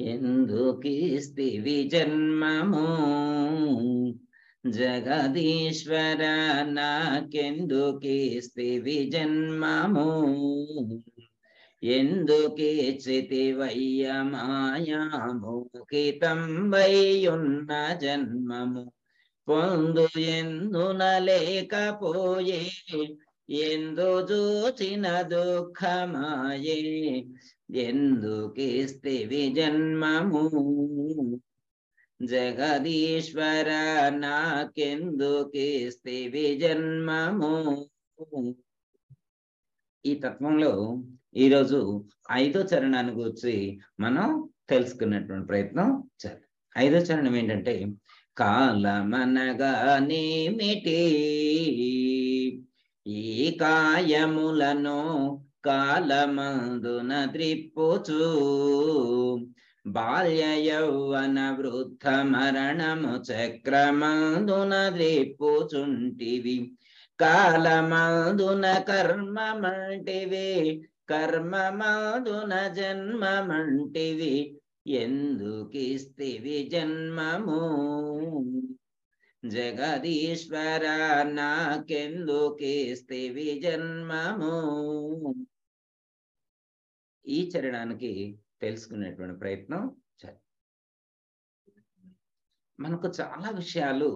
ఎందుకిస్తివి జన్మము జగదీశ్వర నాకెందుకిస్తివి జన్మము ఎందుకిచ్చితివయ్య మాయామోహితంబైయున్న జన్మము పొందు ఎందున లేకపోయే ఎందు చూచిన దుఃఖమాయే ఎందుకిస్తివి జన్మము జగదీశ్వర నాకెందుకిస్తివి జన్మము. ఈ తత్వంలో ఈరోజు 5వ చరణాన్ని గురించి మనం తెలుసుకున్నటువంటి ప్రయత్నం చేద్దాం. 5వ చరణం ఏంటంటే, కాలమనగానేమిటి ఈ కాయములను కాలమందున త్రిప్పుచు బాల్య యౌవన వృద్ధ మరణము చక్రమందున త్రిప్పుచుంటివి కాలమందున కర్మమంటివి కర్మమందున జన్మమంటివి ఎందుకిస్తివి జన్మము జగదీశ్వర నాకెందుకిస్తివి జన్మము. ఈ చరణానికి తెలుసుకునేటువంటి ప్రయత్నం చేద్దాం. మనకు చాలా విషయాలు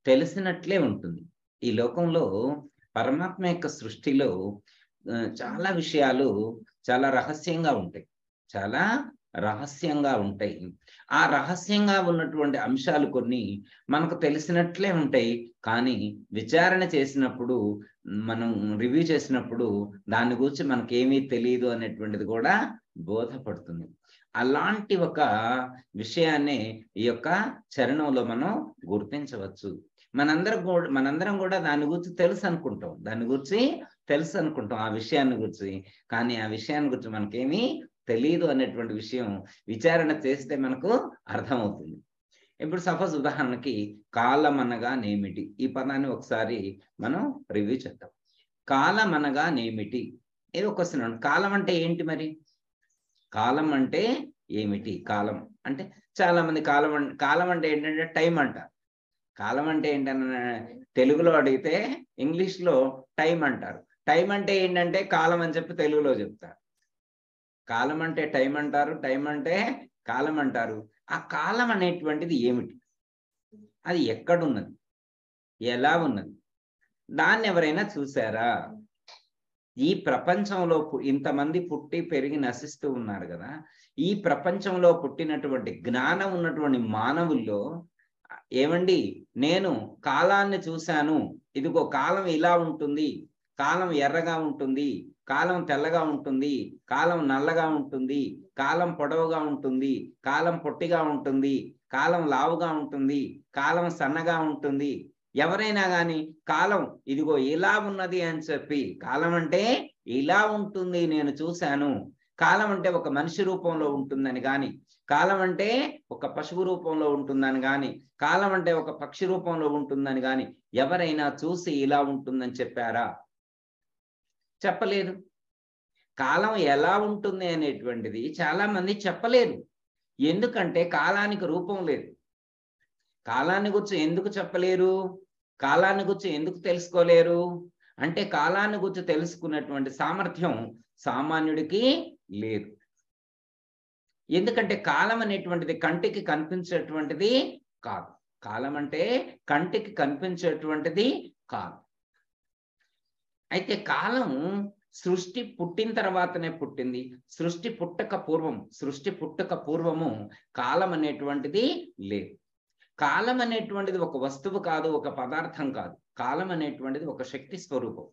తెలిసినట్లే ఉంటుంది. ఈ లోకంలో పరమాత్మ యొక్క సృష్టిలో చాలా విషయాలు చాలా రహస్యంగా ఉంటాయి, చాలా రహస్యంగా ఉంటాయి. ఆ రహస్యంగా ఉన్నటువంటి అంశాలు కొన్ని మనకు తెలిసినట్లే ఉంటాయి, కానీ విచారణ చేసినప్పుడు, మనం రివ్యూ చేసినప్పుడు దాని గురించి మనకేమీ తెలియదు అనేటువంటిది కూడా బోధపడుతుంది. అలాంటి ఒక విషయాన్ని ఈ యొక్క చరణంలో మనం గుర్తించవచ్చు. మనందరం కూడా దాని గురించి తెలుసు అనుకుంటాం ఆ విషయాన్ని గురించి, కానీ ఆ విషయాన్ని గురించి మనకేమీ తెలియదు అనేటువంటి విషయం విచారణ చేస్తే మనకు అర్థమవుతుంది. ఇప్పుడు సపోజ్ ఉదాహరణకి కాలం అనగా నేమిటి, ఈ పదాన్ని ఒకసారి మనం రివ్యూ చేద్దాం. కాలం అనగా నేమిటి, ఏదో క్వశ్చన్. కాలం అంటే ఏంటి మరి? కాలం అంటే ఏమిటి? కాలం అంటే చాలా మంది కాలం అంటే ఏంటంటే టైం అంటారు. కాలం అంటే ఏంటన్న తెలుగులో అడిగితే ఇంగ్లీష్లో టైం అంటారు. టైం అంటే ఏంటంటే కాలం అని చెప్పి తెలుగులో చెప్తారు. కాలం అంటే టైం అంటారు, టైం అంటే కాలం అంటారు. ఆ కాలం అనేటువంటిది ఏమిటి? అది ఎక్కడున్నది? ఎలా ఉన్నది? దాన్ని ఎవరైనా చూసారా? ఈ ప్రపంచంలో ఇంతమంది పుట్టి పెరిగి నశిస్తూ ఉన్నారు కదా, ఈ ప్రపంచంలో పుట్టినటువంటి జ్ఞానం ఉన్నటువంటి మానవుల్లో ఏమండి, నేను కాలాన్ని చూశాను, ఇదిగో కాలం ఇలా ఉంటుంది, కాలం ఎర్రగా ఉంటుంది, కాలం తెల్లగా ఉంటుంది, కాలం నల్లగా ఉంటుంది, కాలం పొడవుగా ఉంటుంది, కాలం పొట్టిగా ఉంటుంది, కాలం లావుగా ఉంటుంది, కాలం సన్నగా ఉంటుంది. ఎవరైనా కానీ కాలం ఇదిగో ఇలా ఉన్నది అని చెప్పి, కాలం అంటే ఇలా ఉంటుంది నేను చూశాను, కాలం అంటే ఒక మనిషి రూపంలో ఉంటుందని కానీ, కాలం అంటే ఒక పశువు రూపంలో ఉంటుందని కానీ, కాలం అంటే ఒక పక్షి రూపంలో ఉంటుందని కానీ ఎవరైనా చూసి ఇలా ఉంటుందని చెప్పారా? చెప్పలేదు. కాలం ఎలా ఉంటుంది అనేటువంటిది చాలా మంది చెప్పలేరు. ఎందుకంటే కాలానికి రూపం లేదు. కాలాన్ని గురించి ఎందుకు చెప్పలేరు? కాలాన్ని గురించి ఎందుకు తెలుసుకోలేరు అంటే, కాలాన్ని గురించి తెలుసుకున్నటువంటి సామర్థ్యం సామాన్యుడికి లేదు. ఎందుకంటే కాలం అనేటువంటిది కంటికి కనిపించేటువంటిది కాదు. కాలం అంటే కంటికి కనిపించేటువంటిది కాదు. అయితే కాలం సృష్టి పుట్టిన తర్వాతనే పుట్టింది. సృష్టి పుట్టక పూర్వము కాలం అనేటువంటిది లేదు. కాలం అనేటువంటిది ఒక వస్తువు కాదు, ఒక పదార్థం కాదు. కాలం అనేటువంటిది ఒక శక్తి స్వరూపం.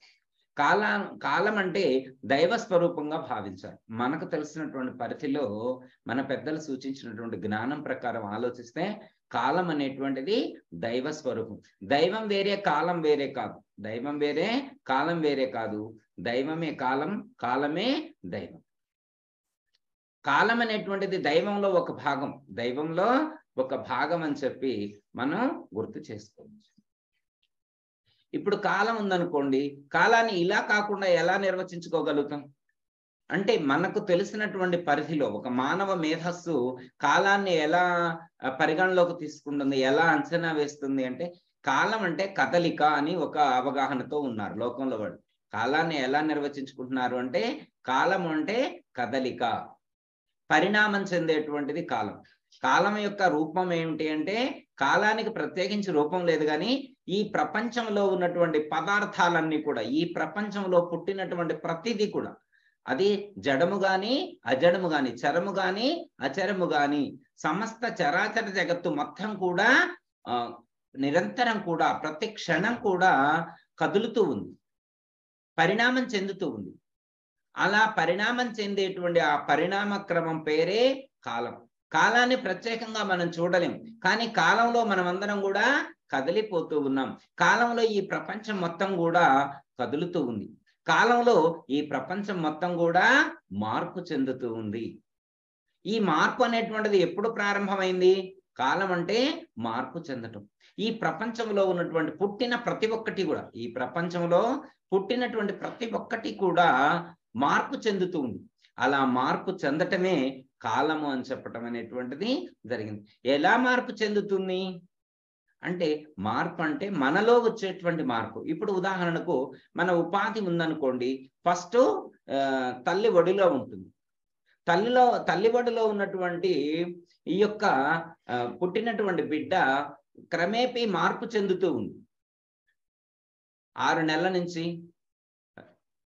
కాలం అంటే దైవ స్వరూపంగా భావించాలి. మనకు తెలిసినటువంటి పరిధిలో మన పెద్దలు సూచించినటువంటి జ్ఞానం ప్రకారం ఆలోచిస్తే కాలం అనేటువంటిది దైవ స్వరూపం. దైవం వేరే, కాలం వేరే కాదు. దైవం వేరే, కాలం వేరే కాదు. దైవమే కాలం, కాలమే దైవం. కాలం అనేటువంటిది దైవంలో ఒక భాగం అని చెప్పి మనం గుర్తు చేసుకోవచ్చు. ఇప్పుడు కాలం ఉందనుకోండి, కాలాన్ని ఇలా కాకుండా ఎలా నిర్వచించుకోగలుగుతాం? అంటే మనకు తెలిసినటువంటి పరిధిలో ఒక మానవ మేధస్సు కాలాన్ని ఎలా పరిగణలోకి తీసుకుంటుంది, ఎలా అంచనా వేస్తుంది అంటే, కాలం అంటే కదలిక అని ఒక అవగాహనతో ఉన్నారు లోకంలో వాడు. కాలాన్ని ఎలా నిర్వచించుకుంటున్నారు అంటే, కాలం అంటే కదలిక, పరిణామం చెందేటువంటిది కాలం. కాలం యొక్క రూపం ఏమిటి అంటే, కాలానికి ప్రత్యేకించి రూపం లేదు కానీ ఈ ప్రపంచంలో ఉన్నటువంటి పదార్థాలన్నీ కూడా, ఈ ప్రపంచంలో పుట్టినటువంటి ప్రతిదీ కూడా, అది జడము గాని అజడము గాని, చరము గాని అచరము గాని, సమస్త చరాచర జగత్తు మొత్తం కూడా నిరంతరం కూడా ప్రతి క్షణం కూడా కదులుతూ ఉంది, పరిణామం చెందుతూ ఉంది. అలా పరిణామం చెందేటువంటి ఆ పరిణామ క్రమం పేరే కాలం. కాలాన్ని ప్రత్యేకంగా మనం చూడలేం, కానీ కాలంలో మనమందరం కూడా కదిలిపోతూ ఉన్నాం. కాలంలో ఈ ప్రపంచం మొత్తం కూడా కదులుతూ ఉంది. కాలంలో ఈ ప్రపంచం మొత్తం కూడా మార్పు చెందుతూ ఉంది. ఈ మార్పు అనేటువంటిది ఎప్పుడు ప్రారంభమైంది? కాలం అంటే మార్పు చెందటం. ఈ ప్రపంచంలో ఉన్నటువంటి పుట్టిన ప్రతి ఒక్కటి కూడా, ఈ ప్రపంచంలో పుట్టినటువంటి ప్రతి ఒక్కటి కూడా మార్పు చెందుతూ ఉంది. అలా మార్పు చెందటమే కాలము అని చెప్పటం అనేటువంటిది జరిగింది. ఎలా మార్పు చెందుతుంది అంటే, మార్పు అంటే మనలో వచ్చేటువంటి మార్పు. ఇప్పుడు ఉదాహరణకు మన ఉపాధి ఉందనుకోండి, ఫస్ట్ తల్లి ఒడిలో ఉంటుంది. తల్లి ఒడిలో ఉన్నటువంటి ఈ యొక్క పుట్టినటువంటి బిడ్డ క్రమేపీ మార్పు చెందుతూ ఉంది. 6 నెలల నుంచి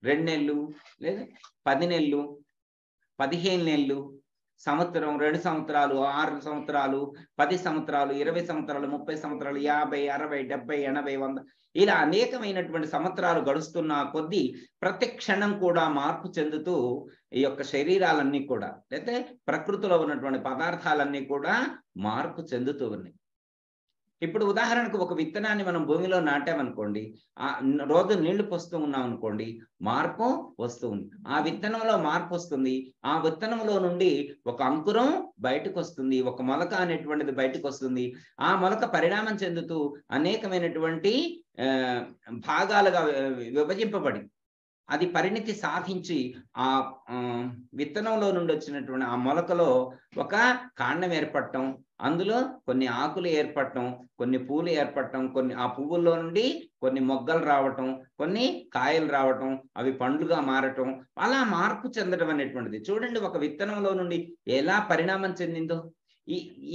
2 నెలలు, లేదా 10 నెలలు, 15 నెలలు, సంవత్సరం, 2 సంవత్సరాలు, 6 సంవత్సరాలు, 10 సంవత్సరాలు, 20 సంవత్సరాలు, 30 సంవత్సరాలు, 50, 60, 70, 80, 100 ఇలా అనేకమైనటువంటి సంవత్సరాలు గడుస్తున్న కొద్దీ ప్రతి క్షణం కూడా మార్పు చెందుతూ ఈ యొక్క శరీరాలన్నీ కూడా, లేకపోతే ప్రకృతిలో ఉన్నటువంటి పదార్థాలన్నీ కూడా మార్పు చెందుతూ ఉన్నాయి. ఇప్పుడు ఉదాహరణకు ఒక విత్తనాన్ని మనం భూమిలో నాటామనుకోండి, రోజు నీళ్లు పోస్తూ ఉన్నాం అనుకోండి, మార్పు వస్తుంది. ఆ విత్తనంలో మార్పు వస్తుంది. ఆ విత్తనంలో నుండి ఒక అంకురం బయటకు వస్తుంది, ఒక మొలక అనేటువంటిది బయటకు వస్తుంది. ఆ మొలక పరిణామం చెందుతూ అనేకమైనటువంటి భాగాలుగా విభజింపబడి అది పరిణితి సాధించి ఆ విత్తనంలో నుండి వచ్చినటువంటి ఆ మొలకలో ఒక కాండం ఏర్పడటం, అందులో కొన్ని ఆకులు ఏర్పడటం, కొన్ని పూలు ఏర్పడటం, కొన్ని ఆ పువ్వుల్లో నుండి కొన్ని మొగ్గలు రావటం, కొన్ని కాయలు రావటం, అవి పండ్లుగా మారటం, అలా మార్పు చెందడం అనేటువంటిది. చూడండి, ఒక విత్తనంలో నుండి ఎలా పరిణామం చెందిందో.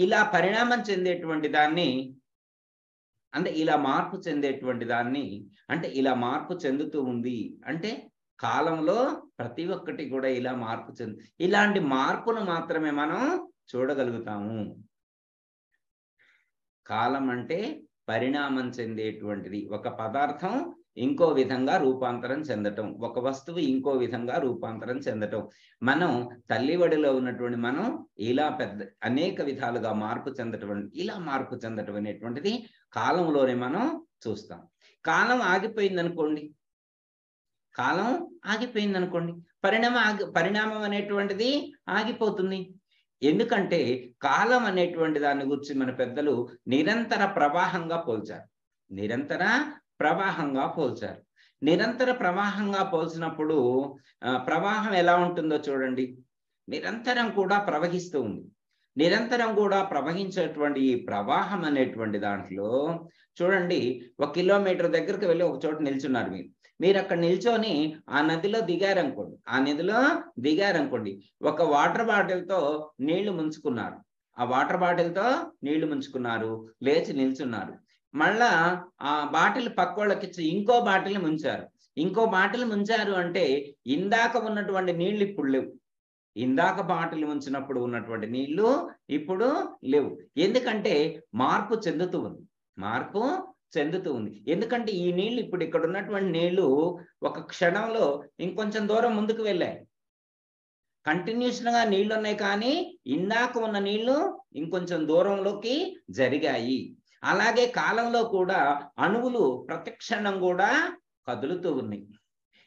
ఇలా పరిణామం చెందేటువంటి దాన్ని అంటే ఇలా మార్పు చెందేటువంటి దాన్ని అంటే ఇలా మార్పు చెందుతూ ఉంది అంటే కాలంలో ప్రతి ఒక్కటి కూడా ఇలా మార్పు ఇలాంటి మార్పును మాత్రమే మనం చూడగలుగుతాము. కాలం అంటే పరిణామం చెందేటువంటిది. ఒక పదార్థం ఇంకో విధంగా రూపాంతరం చెందటం, ఒక వస్తువు ఇంకో విధంగా రూపాంతరం చెందటం. మనం తల్లి ఒడిలో ఉన్నటువంటి మనం ఇలా అనేక విధాలుగా మార్పు చెందటం, ఇలా మార్పు చెందటం అనేటువంటిది కాలంలోనే మనం చూస్తాం. కాలం ఆగిపోయిందనుకోండి, పరిణామం అనేటువంటిది ఆగిపోతుంది. ఎందుకంటే కాలం అనేటువంటి దాని గురించి మన పెద్దలు నిరంతర ప్రవాహంగా పోల్చారు. నిరంతర ప్రవాహంగా పోల్చినప్పుడు ప్రవాహం ఎలా ఉంటుందో చూడండి. నిరంతరం కూడా ప్రవహిస్తూ ఉంది. నిరంతరం కూడా ప్రవహించేటువంటి ఈ ప్రవాహం అనేటువంటి దాంట్లో చూడండి, 1 కిలోమీటర్ దగ్గరకు వెళ్ళి ఒక చోట నిల్చున్నారు. మీరు అక్కడ నిల్చొని ఆ నదిలో దిగారనుకోండి, ఒక వాటర్ బాటిల్తో నీళ్లు ముంచుకున్నారు. ఆ వాటర్ బాటిల్తో నీళ్లు ముంచుకున్నారు, లేచి నిల్చున్నారు. మళ్ళా ఆ బాటిల్ పక్కోళ్ళకిచ్చి ఇంకో బాటిల్ ముంచారు అంటే ఇందాక ఉన్నటువంటి నీళ్లు ఇప్పుడు లేవు. ఇందాక బాటిల్ ముంచినప్పుడు ఉన్నటువంటి నీళ్లు ఇప్పుడు లేవు. ఎందుకంటే మార్పు చెందుతూ ఉంది. ఎందుకంటే ఈ నీళ్లు, ఇప్పుడు ఇక్కడ ఉన్నటువంటి నీళ్లు ఒక క్షణంలో ఇంకొంచెం దూరం ముందుకు వెళ్ళాయి. కంటిన్యూషన్ గా నీళ్లు ఉన్నాయి, కానీ ఇందాక ఉన్న నీళ్లు ఇంకొంచెం దూరంలోకి జరిగాయి. అలాగే కాలంలో కూడా అణువులు ప్రతి క్షణం కూడా కదులుతూ ఉన్నాయి.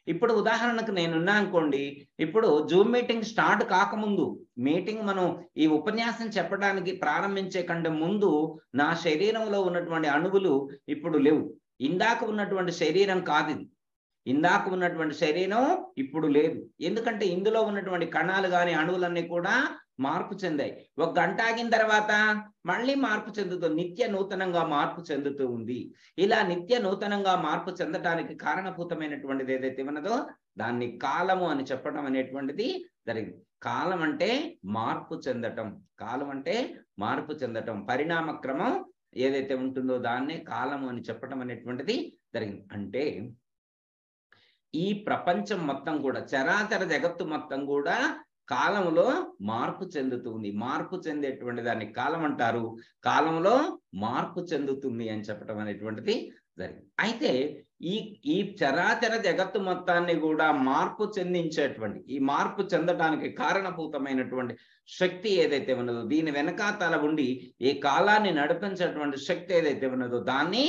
ఇప్పుడు ఉదాహరణకు నేనున్నా అనుకోండి, ఇప్పుడు జూమ్ మీటింగ్ స్టార్ట్ కాకముందు, మనం ఈ ఉపన్యాసం చెప్పడానికి ప్రారంభించే కంటే ముందు నా శరీరంలో ఉన్నటువంటి అణువులు ఇప్పుడు లేవు. ఇందాక ఉన్నటువంటి శరీరం కాదు ఇది. ఇందాక ఉన్నటువంటి శరీరం ఇప్పుడు లేదు. ఎందుకంటే ఇందులో ఉన్నటువంటి కణాలు కానీ అణువులన్నీ కూడా మార్పు చెందాయి. ఒక గంట ఆగిన తర్వాత మళ్ళీ మార్పు చెందుతుంది, నిత్య నూతనంగా మార్పు చెందుతూ ఉంది. ఇలా నిత్య నూతనంగా మార్పు చెందటానికి కారణభూతమైనటువంటిది ఏదైతే ఉన్నదో దాన్ని కాలము అని చెప్పడం అనేటువంటిది జరిగింది. కాలం అంటే మార్పు చెందటం, కాలం అంటే మార్పు చెందటం, పరిణామ క్రమం ఏదైతే ఉంటుందో దాన్నే కాలము అని చెప్పడం అనేటువంటిది జరిగింది. అంటే ఈ ప్రపంచం మొత్తం కూడా, చరాచర జగత్తు మొత్తం కూడా కాలంలో మార్పు చెందుతుంది. మార్పు చెందేటువంటి దాన్ని కాలం అంటారు. కాలంలో మార్పు చెందుతుంది అని చెప్పడం అనేటువంటిది జరిగింది. అయితే ఈ చరాచర జగత్తు మొత్తాన్ని కూడా మార్పు చెందించేటువంటి, ఈ మార్పు చెందడానికి కారణభూతమైనటువంటి శక్తి ఏదైతే ఉన్నదో, దీని వెనకాతల ఉండి ఈ కాలాన్ని నడిపించేటువంటి శక్తి ఏదైతే ఉన్నదో దాన్ని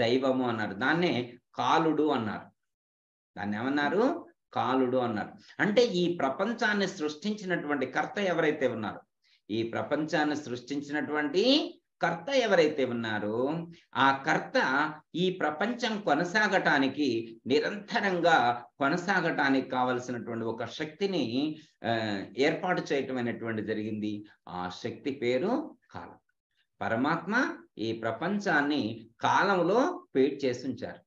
దైవము అన్నారు. దాన్నే కాలుడు అన్నారు. దాన్ని ఏమన్నారు? కాలుడు అన్నారు. అంటే ఈ ప్రపంచాన్ని సృష్టించినటువంటి కర్త ఎవరైతే ఉన్నారో, ఈ ప్రపంచాన్ని సృష్టించినటువంటి కర్త ఎవరైతే ఉన్నారో ఆ కర్త ఈ ప్రపంచం కొనసాగటానికి, నిరంతరంగా కొనసాగటానికి కావలసినటువంటి ఒక శక్తిని ఏర్పాటు చేయటం అనేటువంటి జరిగింది. ఆ శక్తి పేరు కాలం. పరమాత్మ ఈ ప్రపంచాన్ని కాలంలో పేట్ చేసి ఉంచారు,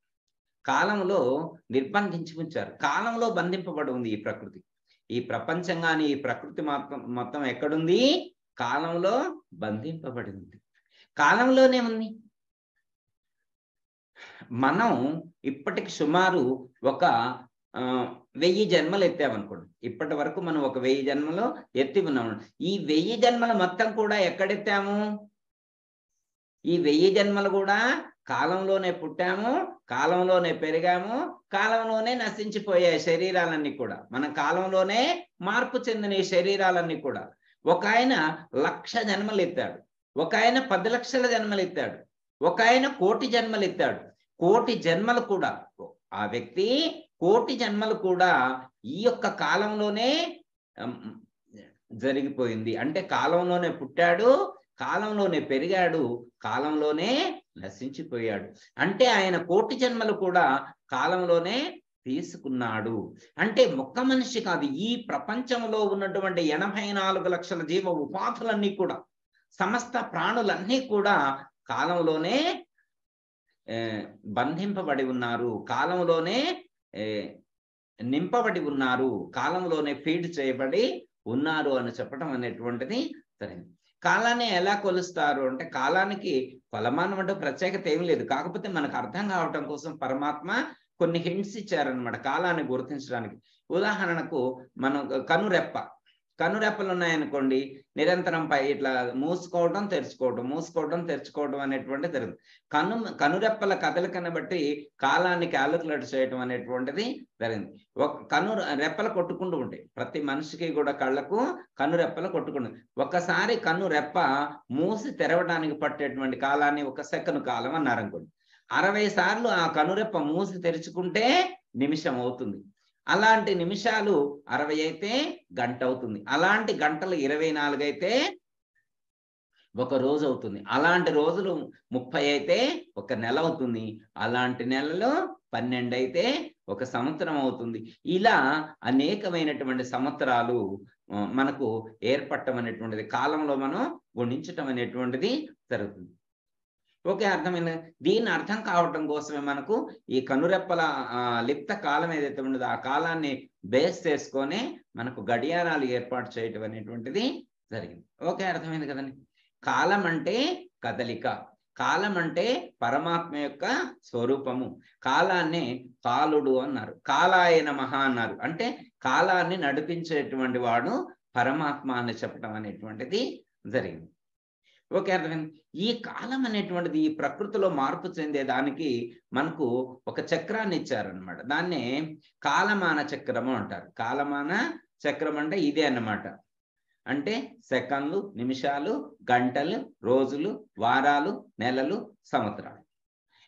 కాలంలో నిర్బంధించి ఉంచారు, కాలంలో బంధింపబడి ఉంది ఈ ప్రకృతి. ఈ ప్రపంచం కానీ ఈ ప్రకృతి మొత్తం ఎక్కడుంది? కాలంలో బంధింపబడి ఉంది, కాలంలోనే ఉంది. మనం ఇప్పటికి సుమారు ఒక 1000 జన్మలు ఎత్తామనుకోండి. ఇప్పటి వరకు మనం ఒక 1000 జన్మలు ఎత్తి ఉన్నాము. ఈ 1000 జన్మలు మొత్తం కూడా ఎక్కడెత్తాము? ఈ 1000 జన్మలు కూడా కాలంలోనే పుట్టాము, కాలంలోనే పెరిగాము, కాలంలోనే నశించిపోయాయి శరీరాలన్నీ కూడా. మన కాలంలోనే మార్పు చెందిన ఈ శరీరాలన్నీ కూడా. ఒక ఆయన 1,00,000 జన్మలు ఎత్తాడు, ఒక ఆయన 10 లక్షల జన్మలు ఎత్తాడు, ఒక ఆయన 1,00,000 జన్మలు ఎత్తాడు. 1,00,000 జన్మలు కూడా, ఆ వ్యక్తి 1,00,000 జన్మలు కూడా ఈ యొక్క కాలంలోనే జరిగిపోయింది. అంటే కాలంలోనే పుట్టాడు, కాలంలోనే పెరిగాడు, కాలంలోనే నశించిపోయాడు. అంటే ఆయన 1,00,000 జన్మలు కూడా కాలంలోనే తీసుకున్నాడు. అంటే ఒక్క మనిషి కాదు, ఈ ప్రపంచంలో ఉన్నటువంటి 84 లక్షల జీవ ఉపాధులన్నీ కూడా, సమస్త ప్రాణులన్నీ కూడా కాలంలోనే బంధింపబడి ఉన్నారు, కాలంలోనే నింపబడి ఉన్నారు, కాలంలోనే ఫీడ్ చేయబడి ఉన్నారు అని చెప్పడం అనేటువంటిది సరైనది. కాలాన్ని ఎలా కొలుస్తారు అంటే, కాలానికి కొలమానం అంటే ప్రత్యేకత ఏమి లేదు. కాకపోతే మనకు అర్థం కావటం కోసం పరమాత్మ కొన్ని హింట్స్ ఇచ్చారనమాట కాలాన్ని గుర్తించడానికి. ఉదాహరణకు మనం కనురెప్పలు ఉన్నాయనుకోండి, నిరంతరం ఇట్లా మూసుకోవడం తెరుచుకోవడం, మూసుకోవడం తెరుచుకోవడం అనేటువంటిది జరుగుతుంది. కనురెప్పల కదలికను బట్టి కాలాన్ని క్యాలిక్యులేట్ చేయడం అనేటువంటిది జరిగింది. రెప్పలు కొట్టుకుంటూ ఉంటాయి, ప్రతి మనిషికి కూడా కళ్ళకు కనురెప్పలు కొట్టుకుంటుంది. ఒకసారి కనురెప్ప మూసి తెరవడానికి పట్టేటువంటి కాలాన్ని 1 సెకను కాలం అన్నారనుకోండి. 60 సార్లు ఆ కనురెప్ప మూసి తెరుచుకుంటే నిమిషం అవుతుంది. అలాంటి నిమిషాలు 60 అయితే గంట అవుతుంది. అలాంటి గంటలు 24 అయితే ఒక రోజు అవుతుంది. అలాంటి రోజులు 30 అయితే ఒక నెల అవుతుంది. అలాంటి నెలలు 12 అయితే ఒక సంవత్సరం అవుతుంది. ఇలా అనేకమైనటువంటి సంవత్సరాలు మనకు ఏర్పడటం అనేటువంటిది, కాలంలో మనం గుణించటం అనేటువంటిది జరుగుతుంది. ఓకే, అర్థమైంది. దీన్ని అర్థం కావటం కోసమే మనకు ఈ కనురెప్పల లిప్త కాలం ఏదైతే ఉండదో ఆ కాలాన్ని బేస్ చేసుకొని మనకు గడియారాలు ఏర్పాటు చేయటం అనేటువంటిది జరిగింది. ఓకే, అర్థమైంది కదండి. కాలం అంటే కదలిక, కాలం అంటే పరమాత్మ యొక్క స్వరూపము. కాలాన్ని కాలుడు అన్నారు, కాలాయ నమః అన్నారు. అంటే కాలాన్ని నడిపించేటువంటి వాడు పరమాత్మ అని చెప్పడం అనేటువంటిది జరిగింది. ఓకే, అర్థమైంది. ఈ కాలం అనేటువంటిది ఈ ప్రకృతిలో మార్పు చెందేదానికి మనకు ఒక చక్రాన్ని ఇచ్చారనమాట. దాన్నే కాలమాన చక్రము అంటారు. కాలమాన చక్రం అంటే ఇదే అన్నమాట. అంటే సెకన్లు, నిమిషాలు, గంటలు, రోజులు, వారాలు, నెలలు, సంవత్సరాలు,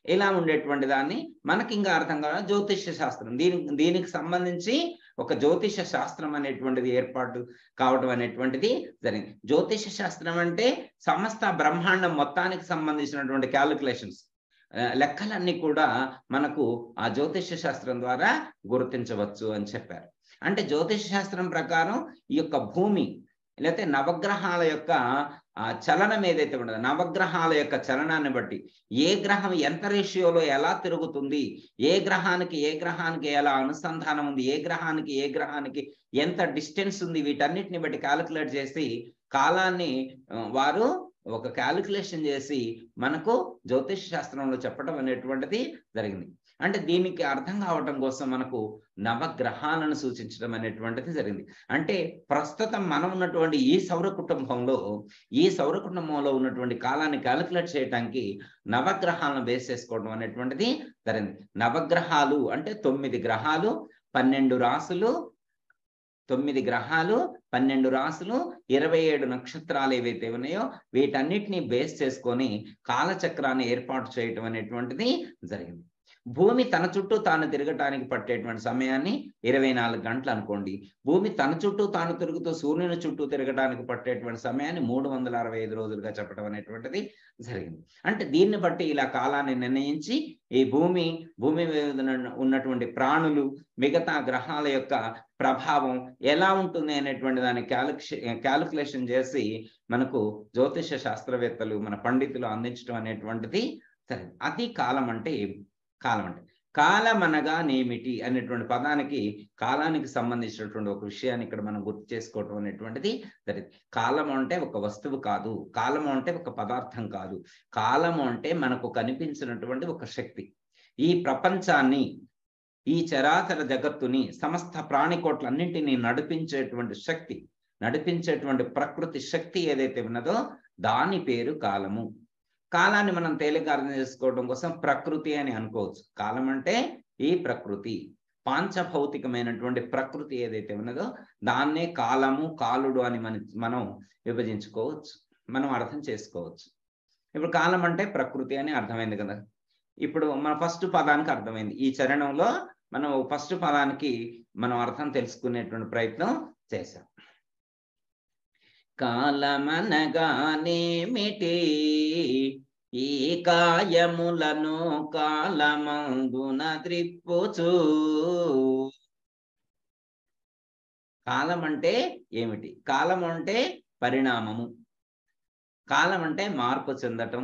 ఇలా ఉండేటువంటి దాన్ని మనకి ఇంకా అర్థం కావాలి జ్యోతిష్య శాస్త్రం. దీనికి సంబంధించి ఒక జ్యోతిష శాస్త్రం అనేటువంటిది ఏర్పాటు కావడం అనేటువంటిది జరిగింది. జ్యోతిష శాస్త్రం అంటే సమస్త బ్రహ్మాండం మొత్తానికి సంబంధించినటువంటి క్యాలిక్యులేషన్స్, లెక్కలన్నీ కూడా మనకు ఆ జ్యోతిష్య శాస్త్రం ద్వారా గుర్తించవచ్చు అని చెప్పారు. అంటే జ్యోతిష శాస్త్రం ప్రకారం ఈ యొక్క భూమి లేకపోతే నవగ్రహాల యొక్క చలనం ఏదైతే ఉండదో, నవగ్రహాల యొక్క చలనాన్ని బట్టి ఏ గ్రహం ఎంత రేషియోలో ఎలా తిరుగుతుంది, ఏ గ్రహానికి ఎలా అనుసంధానం ఉంది, ఏ గ్రహానికి ఎంత డిస్టెన్స్ ఉంది, వీటన్నిటిని బట్టి క్యాలిక్యులేట్ చేసి కాలాన్ని వారు ఒక క్యాలిక్యులేషన్ చేసి మనకు జ్యోతిష్ శాస్త్రంలో చెప్పడం అనేటువంటిది జరిగింది. అంటే దీనికి అర్థం కావటం కోసం మనకు నవగ్రహాలను సూచించడం అనేటువంటిది జరిగింది. అంటే ప్రస్తుతం మనం ఉన్నటువంటి ఈ సౌర కుటుంబంలో ఉన్నటువంటి కాలాన్ని క్యాలిక్యులేట్ చేయడానికి నవగ్రహాలను బేస్ చేసుకోవడం అనేటువంటిది జరిగింది. నవగ్రహాలు అంటే 9 గ్రహాలు 12 రాసులు, 9 గ్రహాలు 12 రాసులు 27 నక్షత్రాలు ఏవైతే ఉన్నాయో వీటన్నిటిని బేస్ చేసుకొని కాలచక్రాన్ని ఏర్పాటు చేయటం అనేటువంటిది జరిగింది. భూమి తన చుట్టూ తాను తిరగటానికి పట్టేటువంటి సమయాన్ని 24 గంటలు అనుకోండి. భూమి తన చుట్టూ తాను తిరుగుతూ సూర్యుని చుట్టూ తిరగటానికి పట్టేటువంటి సమయాన్ని 365 రోజులుగా చెప్పడం అనేటువంటిది జరిగింది. అంటే దీన్ని బట్టి ఇలా కాలాన్ని నిర్ణయించి ఈ భూమి మీద ఉన్నటువంటి ప్రాణులు, మిగతా గ్రహాల యొక్క ప్రభావం ఎలా ఉంటుంది అనేటువంటి దాన్ని క్యాలిక్యులేషన్ చేసి మనకు జ్యోతిష శాస్త్రవేత్తలు, మన పండితులు అందించడం అనేటువంటిది జరిగింది. అది కాలం అంటే కాలం అనగా నేమిటి అనేటువంటి పదానికి కాలానికి సంబంధించినటువంటి ఒక విషయాన్ని ఇక్కడ మనం గుర్తు చేసుకోవటం అనేటువంటిది జరిగింది. కాలము అంటే ఒక వస్తువు కాదు, కాలము అంటే ఒక పదార్థం కాదు, కాలము అంటే మనకు కనిపించినటువంటి ఒక శక్తి. ఈ ప్రపంచాన్ని, ఈ చరాచర జగత్తుని, సమస్త ప్రాణికోట్లన్నింటినీ నడిపించేటువంటి శక్తి, నడిపించేటువంటి ప్రకృతి శక్తి ఏదైతే ఉన్నదో దాని పేరు కాలము. కాలాన్ని మనం తేలిక అర్థం చేసుకోవడం కోసం ప్రకృతి అని అనుకోవచ్చు. కాలం అంటే ఈ ప్రకృతి, పాంచభౌతికమైనటువంటి ప్రకృతి ఏదైతే ఉన్నదో దాన్నే కాలము, కాలుడు అని మనం విభజించుకోవచ్చు, మనం అర్థం చేసుకోవచ్చు. ఇప్పుడు కాలం అంటే ప్రకృతి అని అర్థమైంది కదా. ఇప్పుడు మన ఫస్ట్ పదానికి అర్థమైంది. ఈ చరణంలో మనం ఫస్ట్ పదానికి మనం అర్థం తెలుసుకునేటువంటి ప్రయత్నం చేశాం. కాలమనగానేమిటి, ఈ కాయములను కాలమందున త్రిప్పుచు. కాలం అంటే ఏమిటి? కాలం అంటే పరిణామము, కాలం అంటే మార్పు చెందటం.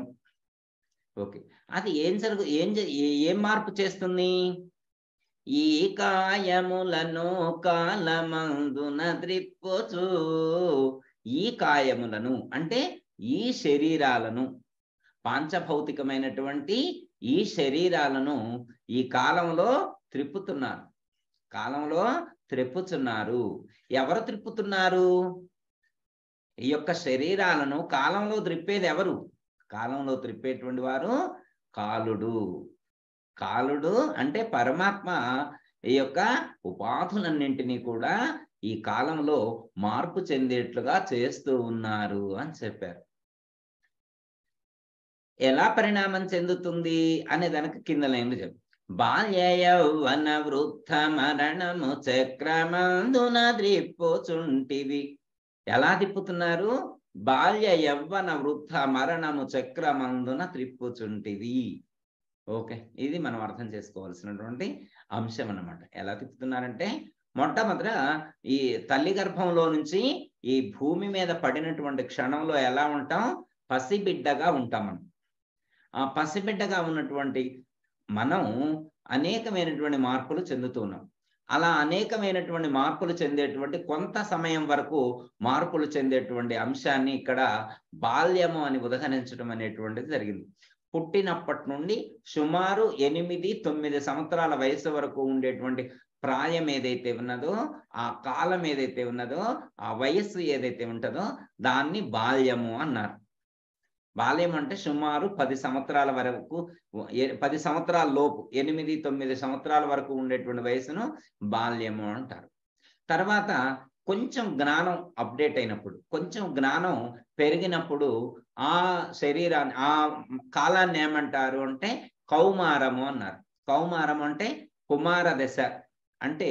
ఓకే, అది ఏం మార్పు చేస్తుంది? ఈ కాయములను కాలమందున త్రిప్పుచు. ఈ కాయములను అంటే ఈ శరీరాలను, పాంచభౌతికమైనటువంటి ఈ శరీరాలను ఈ కాలంలో త్రిప్పుతున్నారు. ఎవరు త్రిప్పుతున్నారు? ఈ యొక్క శరీరాలను కాలంలో త్రిప్పేది ఎవరు? కాలంలో త్రిప్పేటువంటి వారు కాలుడు అంటే పరమాత్మ ఈ యొక్క ఉపాధులన్నింటినీ కూడా ఈ కాలంలో మార్పు చెందేట్లుగా చేస్తూ ఉన్నారు అని చెప్పారు. ఎలా పరిణామం చెందుతుంది అనే దానికి కింద లైన్లు చెప్పు. బాల్య యౌవన వృద్ధ మరణము చక్రమందున త్రిప్పుచుంటివి. ఎలా తిప్పుతున్నారు? బాల్య యవ్వన వృద్ధ మరణము చక్రమందున త్రిప్పుచుంటివి. ఓకే, ఇది మనం అర్థం చేసుకోవాల్సినటువంటి అంశం అన్నమాట. ఎలా తిప్పుతున్నారంటే మొట్టమొదట ఈ తల్లి గర్భంలో నుంచి ఈ భూమి మీద పడినటువంటి క్షణంలో ఎలా ఉంటాం? పసిబిడ్డగా ఉంటాం. మనం ఆ పసిబిడ్డగా ఉన్నటువంటి మనం అనేకమైనటువంటి మార్పులు చెందుతూ ఉన్నాం. అలా అనేకమైనటువంటి మార్పులు చెందేటువంటి కొంత సమయం వరకు మార్పులు చెందేటువంటి అంశాన్ని ఇక్కడ బాల్యము అని ఉదహరించడం అనేటువంటిది జరిగింది. పుట్టినప్పటి నుండి సుమారు 8-9 సంవత్సరాల వయసు వరకు ఉండేటువంటి ప్రాయం ఏదైతే ఉన్నదో, ఆ కాలం ఏదైతే ఉన్నదో, ఆ వయస్సు ఏదైతే ఉంటుందో దాన్ని బాల్యము అన్నారు. బాల్యం అంటే సుమారు 10 సంవత్సరాల వరకు, 10 సంవత్సరాల లోపు 8-9 సంవత్సరాల వరకు ఉండేటువంటి వయసును బాల్యము అంటారు. తర్వాత కొంచెం జ్ఞానం అప్డేట్ అయినప్పుడు, కొంచెం జ్ఞానం పెరిగినప్పుడు ఆ శరీరాన్ని, ఆ కాలాన్ని ఏమంటారు అంటే కౌమారము అన్నారు. కౌమారం అంటే కుమార దశ, అంటే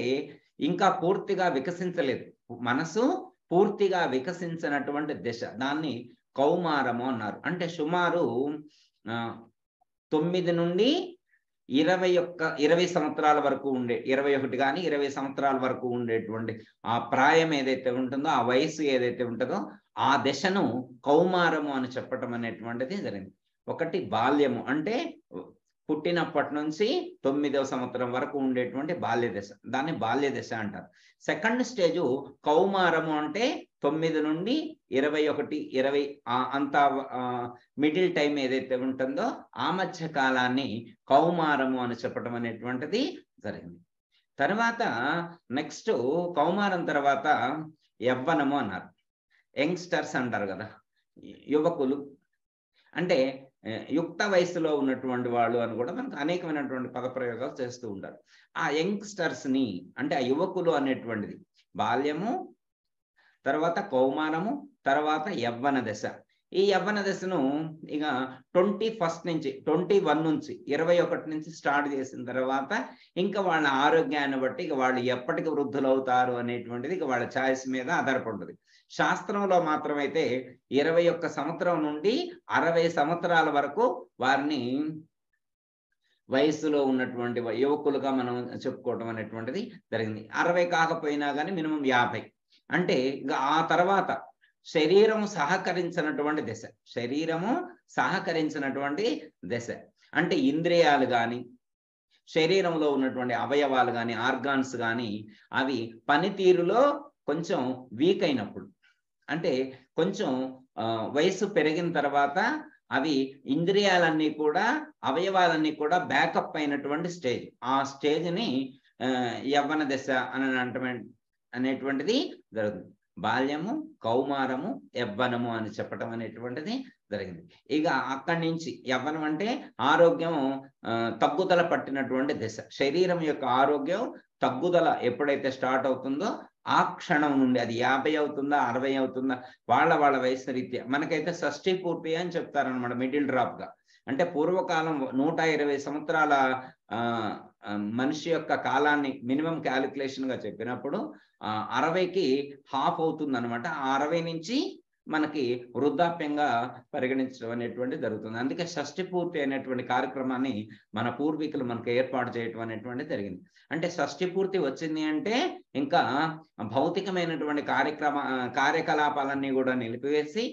ఇంకా పూర్తిగా వికసించలేదు, మనసు పూర్తిగా వికసించినటువంటి దశ, దాన్ని కౌమారము అన్నారు. అంటే సుమారు 9 నుండి 20 సంవత్సరాల వరకు 21 కానీ 20 సంవత్సరాల వరకు ఉండేటువంటి ఆ ప్రాయం ఏదైతే ఉంటుందో, ఆ వయసు ఏదైతే ఉంటుందో ఆ దశను కౌమారము అని చెప్పటం అనేటువంటిది జరిగింది. ఒకటి బాల్యము అంటే పుట్టినప్పటి నుంచి 9వ సంవత్సరం వరకు ఉండేటువంటి బాల్య దశ, దాన్ని బాల్య దశ అంటారు. సెకండ్ స్టేజు కౌమారము అంటే 9 నుండి 21, 20 అంత మిడిల్ టైం ఏదైతే ఉంటుందో ఆ మధ్య కాలాన్ని కౌమారము అని చెప్పడం అనేటువంటిది జరిగింది. తర్వాత నెక్స్ట్ కౌమారం తర్వాత యవ్వనము అన్నారు. యంగ్స్టర్స్ అంటారు కదా, యువకులు అంటే యుక్త వయసులో ఉన్నటువంటి వాళ్ళు అని కూడా మనకు అనేకమైనటువంటి పదప్రయోగాలు చేస్తూ ఉంటారు. ఆ యంగ్స్టర్స్ ని అంటే ఆ యువకులు అనేటువంటిది బాల్యము, తర్వాత కౌమారము, తర్వాత యవ్వన దశ. ఈ యవ్వన దశను ఇక 21 నుంచి 21 నుంచి స్టార్ట్ చేసిన తర్వాత ఇంకా వాళ్ళ ఆరోగ్యాన్ని బట్టి ఇక వాళ్ళు ఎప్పటికి వృద్ధులు అవుతారు అనేటువంటిది ఇక వాళ్ళ ఛాయిస్ మీద ఆధారపడుతుంది. శాస్త్రంలో మాత్రమైతే 21 సంవత్సరం నుండి 60 సంవత్సరాల వరకు వారిని వయస్సులో ఉన్నటువంటి యువకులుగా మనం చెప్పుకోవటం అనేటువంటిది జరిగింది. 60 కాకపోయినా కానీ మినిమం 50. అంటే ఇక ఆ తర్వాత శరీరము సహకరించినటువంటి దశ, శరీరము సహకరించినటువంటి దశ అంటే ఇంద్రియాలు కానీ శరీరంలో ఉన్నటువంటి అవయవాలు కానీ ఆర్గాన్స్ కానీ అవి పనితీరులో కొంచెం వీక్ అయినప్పుడు, అంటే కొంచెం వయసు పెరిగిన తర్వాత అవి ఇంద్రియాలన్నీ కూడా అవయవాలన్నీ కూడా బ్యాకప్ అయినటువంటి స్టేజ్, ఆ స్టేజ్ని యవ్వన దశ అని అనేటువంటిది జరుగుతుంది. బాల్యము, కౌమారము, యవ్వనము అని చెప్పటం అనేటువంటిది జరిగింది. ఇక అక్కడి నుంచి యవ్వనం అంటే ఆరోగ్యం తగ్గుదల పట్టినటువంటి దశ, శరీరం యొక్క ఆరోగ్యం తగ్గుదల ఎప్పుడైతే స్టార్ట్ అవుతుందో ఆ క్షణం నుండి అది 50 అవుతుందా 60 అవుతుందా వాళ్ళ వయసు రీత్యా. మనకైతే షష్ఠీ పూర్తి అని చెప్తారనమాట మిడిల్ డ్రాప్ గా. అంటే పూర్వకాలం 120 సంవత్సరాల మనిషి యొక్క కాలాన్ని మినిమం క్యాలిక్యులేషన్ గా చెప్పినప్పుడు 60కి హాఫ్ అవుతుంది అనమాట. 60 నుంచి మనకి వృద్ధాప్యంగా పరిగణించడం అనేటువంటి జరుగుతుంది. అందుకే షష్ఠి పూర్తి అనేటువంటి కార్యక్రమాన్ని మన పూర్వీకులు మనకు ఏర్పాటు చేయటం అనేటువంటి జరిగింది. అంటే షష్ఠి పూర్తి వచ్చింది అంటే ఇంకా భౌతికమైనటువంటి కార్యకలాపాలన్నీ కూడా నిలిపివేసి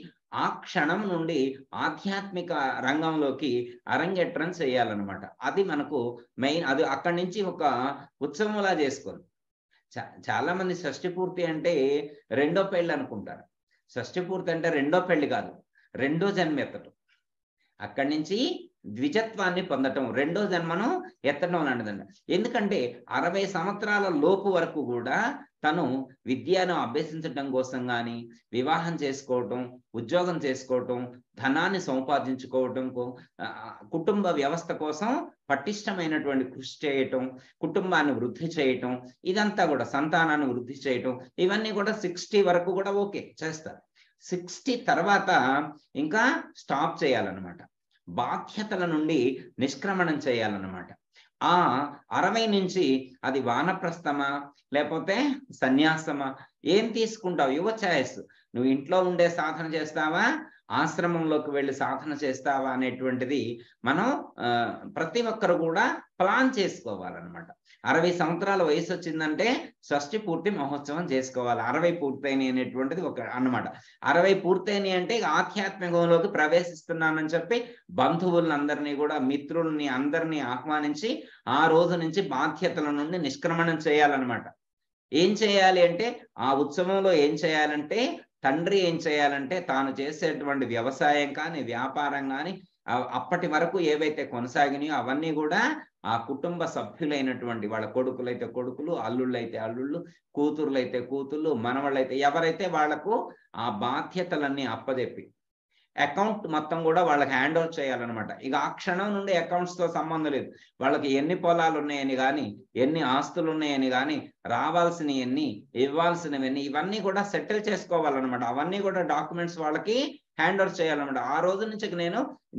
ఆ క్షణం నుండి ఆధ్యాత్మిక రంగంలోకి అరంగేట్రం చేయాలన్నమాట. అది మనకు మెయిన్. అది అక్కడి నుంచి ఒక ఉత్సవంలా చేసుకోండి. చాలా మంది షష్ఠి పూర్తి అంటే రెండో పెళ్ళి అనుకుంటారు. షష్ఠి పూర్తి అంటే రెండో పెళ్లి కాదు, రెండో జన్మ ఎత్తటం. అక్కడి నుంచి ద్విజత్వాన్ని పొందటం, రెండో జన్మను ఎత్తడం లాంటిదండి. ఎందుకంటే 60 సంవత్సరాల లోపు వరకు కూడా తను విద్యను అభ్యసించడం కోసం కానీ, వివాహం చేసుకోవటం, ఉద్యోగం చేసుకోవటం, ధనాన్ని సంపాదించుకోవటం, కుటుంబ వ్యవస్థ కోసం పటిష్టమైనటువంటి కృషి చేయటం, కుటుంబాన్ని వృద్ధి చేయటం, ఇదంతా కూడా సంతానాన్ని వృద్ధి చేయటం, ఇవన్నీ కూడా 60 వరకు కూడా ఓకే చేస్తారు. 60 తర్వాత ఇంకా స్టాప్ చేయాలన్నమాట. బాధ్యతల నుండి నిష్క్రమణం చేయాలన్నమాట. ఆ 60 నుంచి అది వానప్రస్థమా లేకపోతే సన్యాసమా, ఏం తీసుకుంటావు యువ ఛాయిస్. నువ్వు ఇంట్లో ఉండే సాధన చేస్తావా, ఆశ్రమంలోకి వెళ్ళి సాధన చేస్తావా అనేటువంటిది మనం ప్రతి ఒక్కరు కూడా ప్లాన్ చేసుకోవాలన్నమాట. 60 సంవత్సరాల వయసు వచ్చిందంటే షష్ఠి పూర్తి మహోత్సవం చేసుకోవాలి. 60 పూర్తయినాయి అనేటువంటిది ఒక అన్నమాట. 60 పూర్తయినాయి అంటే ఆధ్యాత్మికంలోకి ప్రవేశిస్తున్నానని చెప్పి బంధువులను అందరినీ కూడా, మిత్రుల్ని అందరినీ ఆహ్వానించి ఆ రోజు నుంచి బాధ్యతల నుండి నిష్క్రమణం చేయాలన్నమాట. ఏం చేయాలి అంటే ఆ ఉత్సవంలో ఏం చేయాలంటే తండ్రి ఏం చేయాలంటే తాను చేసేటువంటి వ్యవసాయం కానీ వ్యాపారం కానీ అప్పటి వరకు ఏవైతే కొనసాగినాయో అవన్నీ కూడా ఆ కుటుంబ సభ్యులైనటువంటి వాళ్ళ కొడుకులైతే కొడుకులు, అల్లుళ్ళైతే అల్లుళ్ళు, కూతుర్లైతే కూతుళ్ళు, మనవాళ్ళైతే ఎవరైతే వాళ్లకు ఆ బాధ్యతలన్నీ అప్పజెప్పి అకౌంట్ మొత్తం కూడా వాళ్ళకి హ్యాండ్ ఓవర్ చేయాలన్నమాట. ఇక ఆ క్షణం నుండి అకౌంట్స్ తో సంబంధం లేదు. వాళ్ళకి ఎన్ని పొలాలు ఉన్నాయని కానీ, ఎన్ని ఆస్తులు ఉన్నాయని కానీ, రావాల్సినవి ఎన్ని, ఇవ్వాల్సినవన్నీ, ఇవన్నీ కూడా సెటిల్ చేసుకోవాలన్నమాట. అవన్నీ కూడా డాక్యుమెంట్స్ వాళ్ళకి హ్యాండ్ ఓవర్ చేయాలన్నమాట. ఆ రోజు నుంచి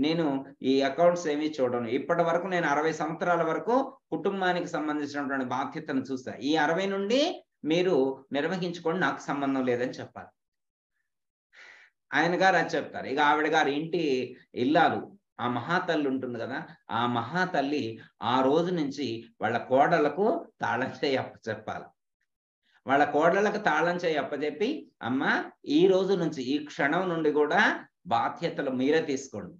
నేను ఈ అకౌంట్స్ ఏమీ చూడను. ఇప్పటి వరకు నేను 60 సంవత్సరాల వరకు కుటుంబానికి సంబంధించినటువంటి బాధ్యతను చూస్తా. ఈ 60 నుండి మీరు నిర్వహించుకోండి, నాకు సంబంధం లేదని చెప్పాలి. ఆయన గారు అది చెప్తారు. ఇక ఆవిడ గారు ఇంటి ఇల్లాలు ఆ మహాతల్లి ఉంటుంది కదా, ఆ మహాతల్లి ఆ రోజు నుంచి వాళ్ళ కోడళ్లకు తాళం చేయి అప్పచెప్పాలి. వాళ్ళ కోడళ్ళకి తాళం చేయి అప్పచెప్పి, అమ్మ ఈ రోజు నుంచి, ఈ క్షణం నుండి కూడా బాధ్యతలు మీరే తీసుకోండి.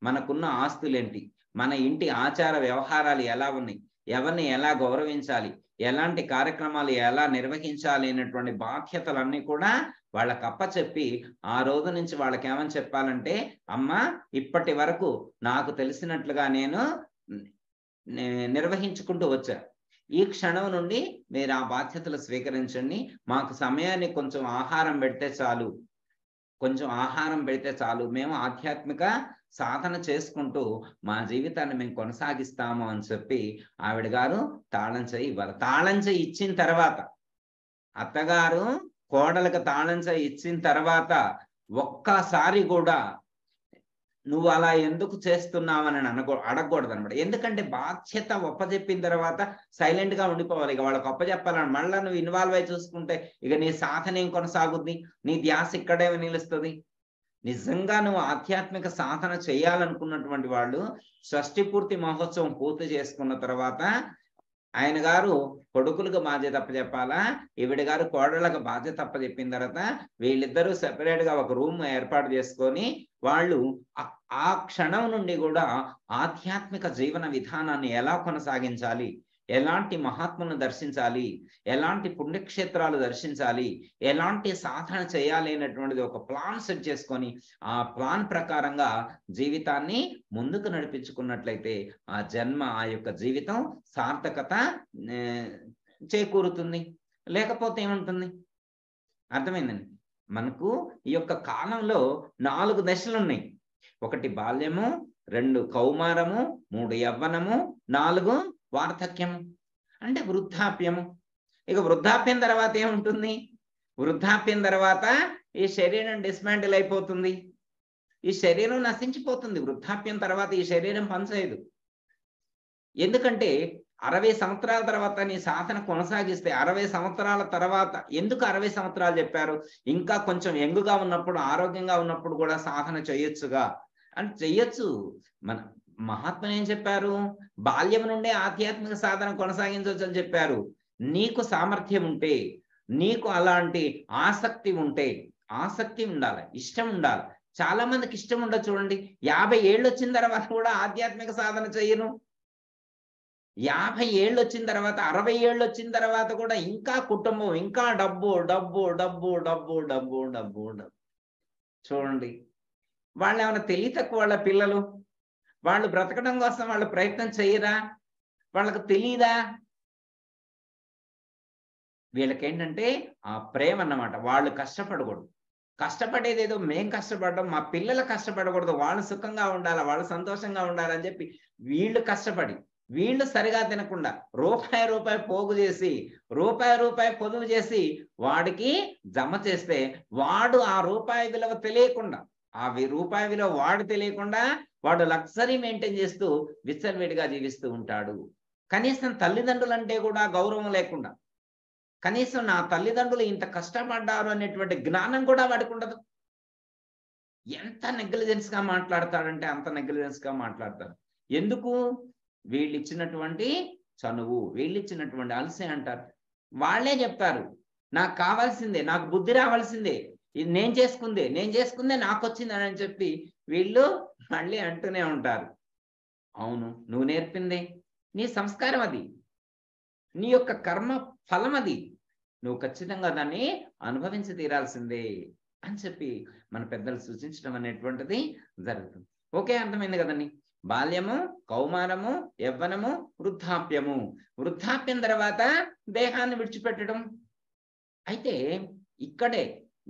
మనకున్న ఆస్తులేంటి, మన ఇంటి ఆచార వ్యవహారాలు ఎలా ఉన్నాయి, ఎవరిని ఎలా గౌరవించాలి, ఎలాంటి కార్యక్రమాలు ఎలా నిర్వహించాలి అనేటువంటి బాధ్యతలన్నీ కూడా వాళ్ళకి అప్పచెప్పి, ఆ రోజు నుంచి వాళ్ళకేమని చెప్పాలంటే, అమ్మ ఇప్పటి వరకు నాకు తెలిసినట్లుగా నేను నిర్వహించుకుంటూ వచ్చా. ఈ క్షణం నుండి మీరు ఆ బాధ్యతలు స్వీకరించండి. మాకు సమయాన్ని కొంచెం ఆహారం పెడితే చాలు. కొంచెం ఆహారం పెడితే చాలు. మేము ఆధ్యాత్మిక సాధన చేసుకుంటూ మా జీవితాన్ని మేము కొనసాగిస్తాము అని చెప్పి ఆవిడ గారు తాళం చెయ్యి ఇవ్వాలి. తాళం చెయ్యి ఇచ్చిన తర్వాత, అత్తగారు కోడలకు తాళం చెయ్యి ఇచ్చిన తర్వాత ఒక్కసారి కూడా నువ్వు అలా ఎందుకు చేస్తున్నావని అడగకూడదు అనమాట. ఎందుకంటే బాధ్యత ఒప్పజెప్పిన తర్వాత సైలెంట్ గా ఉండిపోవాలి. ఇక వాళ్ళకి ఒప్పజెప్పాలని మళ్ళా నువ్వు ఇన్వాల్వ్ అయి చూసుకుంటే ఇక నీ సాధన ఏం కొనసాగుద్ది, నీ ధ్యాస ఇక్కడే నిలుస్తుంది. నిజంగా నువ్వు ఆధ్యాత్మిక సాధన చేయాలనుకున్నటువంటి వాళ్ళు షష్ఠి పూర్తి మహోత్సవం పూర్తి చేసుకున్న తర్వాత ఆయన గారు కొడుకులకు బాధ్యత అప్పచెప్పాలా, ఈవిడ గారు కోడళ్ళకు బాధ్యత అప్పచెప్పిన తర్వాత వీళ్ళిద్దరూ సెపరేట్ గా ఒక రూమ్ ఏర్పాటు చేసుకొని వాళ్ళు ఆ క్షణం నుండి కూడా ఆధ్యాత్మిక జీవన విధానాన్ని ఎలా కొనసాగించాలి, ఎలాంటి మహాత్ములను దర్శించాలి, ఎలాంటి పుణ్యక్షేత్రాలు దర్శించాలి, ఎలాంటి సాధన చేయాలి అనేటువంటిది ఒక ప్లాన్ సెట్ చేసుకొని ఆ ప్లాన్ ప్రకారంగా జీవితాన్ని ముందుకు నడిపించుకున్నట్లయితే ఆ జన్మ, ఆ యొక్క జీవితం సార్థకత చేకూరుతుంది. లేకపోతే ఏముంటుంది? అర్థమైందండి. మనకు ఈ యొక్క కాలంలో 4 దశలు ఉన్నాయి. 1 బాల్యము, 2 కౌమారము, 3 యవ్వనము, 4 వార్ధక్యము అంటే వృద్ధాప్యము. ఇక వృద్ధాప్యం తర్వాత ఏముంటుంది? వృద్ధాప్యం తర్వాత ఈ శరీరం డిస్మాంటిల్ అయిపోతుంది. ఈ శరీరం నశించిపోతుంది. వృద్ధాప్యం తర్వాత ఈ శరీరం పనిచేయదు. ఎందుకంటే 60 సంవత్సరాల తర్వాత నీ సాధన కొనసాగిస్తే 60 సంవత్సరాల తర్వాత, ఎందుకు 60 సంవత్సరాలు చెప్పారు? ఇంకా కొంచెం యంగుగా ఉన్నప్పుడు, ఆరోగ్యంగా ఉన్నప్పుడు కూడా సాధన చేయొచ్చుగా అంటే చెయ్యొచ్చు. మన మహాత్ములు ఏం చెప్పారు? బాల్యం నుండే ఆధ్యాత్మిక సాధన కొనసాగించవచ్చు అని చెప్పారు. నీకు సామర్థ్యం ఉంటే, నీకు అలాంటి ఆసక్తి ఉంటే, ఆసక్తి ఉండాలి, ఇష్టం ఉండాలి. చాలా మందికి ఇష్టం ఉండదు. చూడండి, 50 ఏళ్ళు వచ్చిన తర్వాత కూడా ఆధ్యాత్మిక సాధన చెయ్యను. 50 ఏళ్ళు వచ్చిన తర్వాత, 60 ఏళ్ళు వచ్చిన తర్వాత కూడా ఇంకా కుటుంబం, ఇంకా డబ్బు డబ్బు డబ్బు డబ్బు డబ్బు డబ్బు డబ్బు. చూడండి, వాళ్ళు ఏమైనా తెలివి తక్కువ వాళ్ళ పిల్లలు? వాళ్ళు బ్రతకడం కోసం వాళ్ళు ప్రయత్నం చేయరా? వాళ్ళకు తెలియదా? వీళ్ళకేంటంటే ఆ ప్రేమ అన్నమాట. వాళ్ళు కష్టపడకూడదు. కష్టపడేది ఏదో మేం కష్టపడడం, మా పిల్లలు కష్టపడకూడదు, వాళ్ళు సుఖంగా ఉండాలి, వాళ్ళు సంతోషంగా ఉండాలని చెప్పి వీళ్ళు కష్టపడి, వీళ్ళు సరిగా తినకుండా రూపాయి పోగు చేసి, రూపాయి పొదుపు చేసి వాడికి జమ చేస్తే, వాడు ఆ రూపాయి విలువ తెలియకుండా, ఆ రూపాయి విలువ వాడు తెలియకుండా వాడు లగ్జరీ మెయింటైన్ చేస్తూ విచ్చలవిడిగా జీవిస్తూ ఉంటాడు. కనీసం తల్లిదండ్రులు అంటే కూడా గౌరవం లేకుండా, కనీసం నా తల్లిదండ్రులు ఇంత కష్టపడ్డారు అనేటువంటి జ్ఞానం కూడా వాడికి ఉండదు. ఎంత నెగ్లిజెన్స్ గా మాట్లాడతాడంటే అంత నెగ్లిజెన్స్ గా మాట్లాడతాడు. ఎందుకు? వీళ్ళు ఇచ్చినటువంటి చనువు, వీళ్ళు ఇచ్చినటువంటి అలసే అంటారు. వాళ్ళే చెప్తారు, నాకు కావాల్సిందే, నాకు బుద్ధి రావాల్సిందే, ఇది నేను చేసుకుందే నాకు వచ్చింది అని చెప్పి వీళ్ళు మళ్ళీ అంటూనే ఉంటారు. అవును, నువ్వు నేర్పిందే, నీ సంస్కారం అది, నీ యొక్క కర్మ ఫలం అది, నువ్వు ఖచ్చితంగా దాన్ని అనుభవించి తీరాల్సిందే అని చెప్పి మన పెద్దలు సూచించడం అనేటువంటిది జరుగుతుంది. ఓకే, అర్థమైంది కదండి. బాల్యము, కౌమారము, యవ్వనము, వృద్ధాప్యము. వృద్ధాప్యం తర్వాత దేహాన్ని విడిచిపెట్టడం. అయితే ఇక్కడే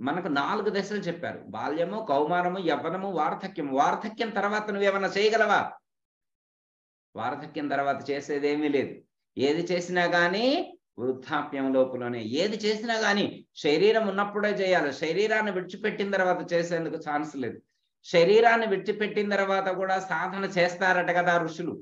మనకు 4 దశలు చెప్పారు. బాల్యము, కౌమారము, యవ్వనము, వార్ధక్యము. వార్ధక్యం తర్వాత నువ్వేమన్నా చేయగలవా? వార్ధక్యం తర్వాత చేసేదేమీ లేదు. ఏది చేసినా కానీ వృద్ధాప్యం లోపలనే. ఏది చేసినా కానీ శరీరం ఉన్నప్పుడే చేయాలి. శరీరాన్ని విడిచిపెట్టిన తర్వాత చేసేందుకు ఛాన్స్ లేదు. శరీరాన్ని విడిచిపెట్టిన తర్వాత కూడా సాధన చేస్తారట కదా ఋషులు.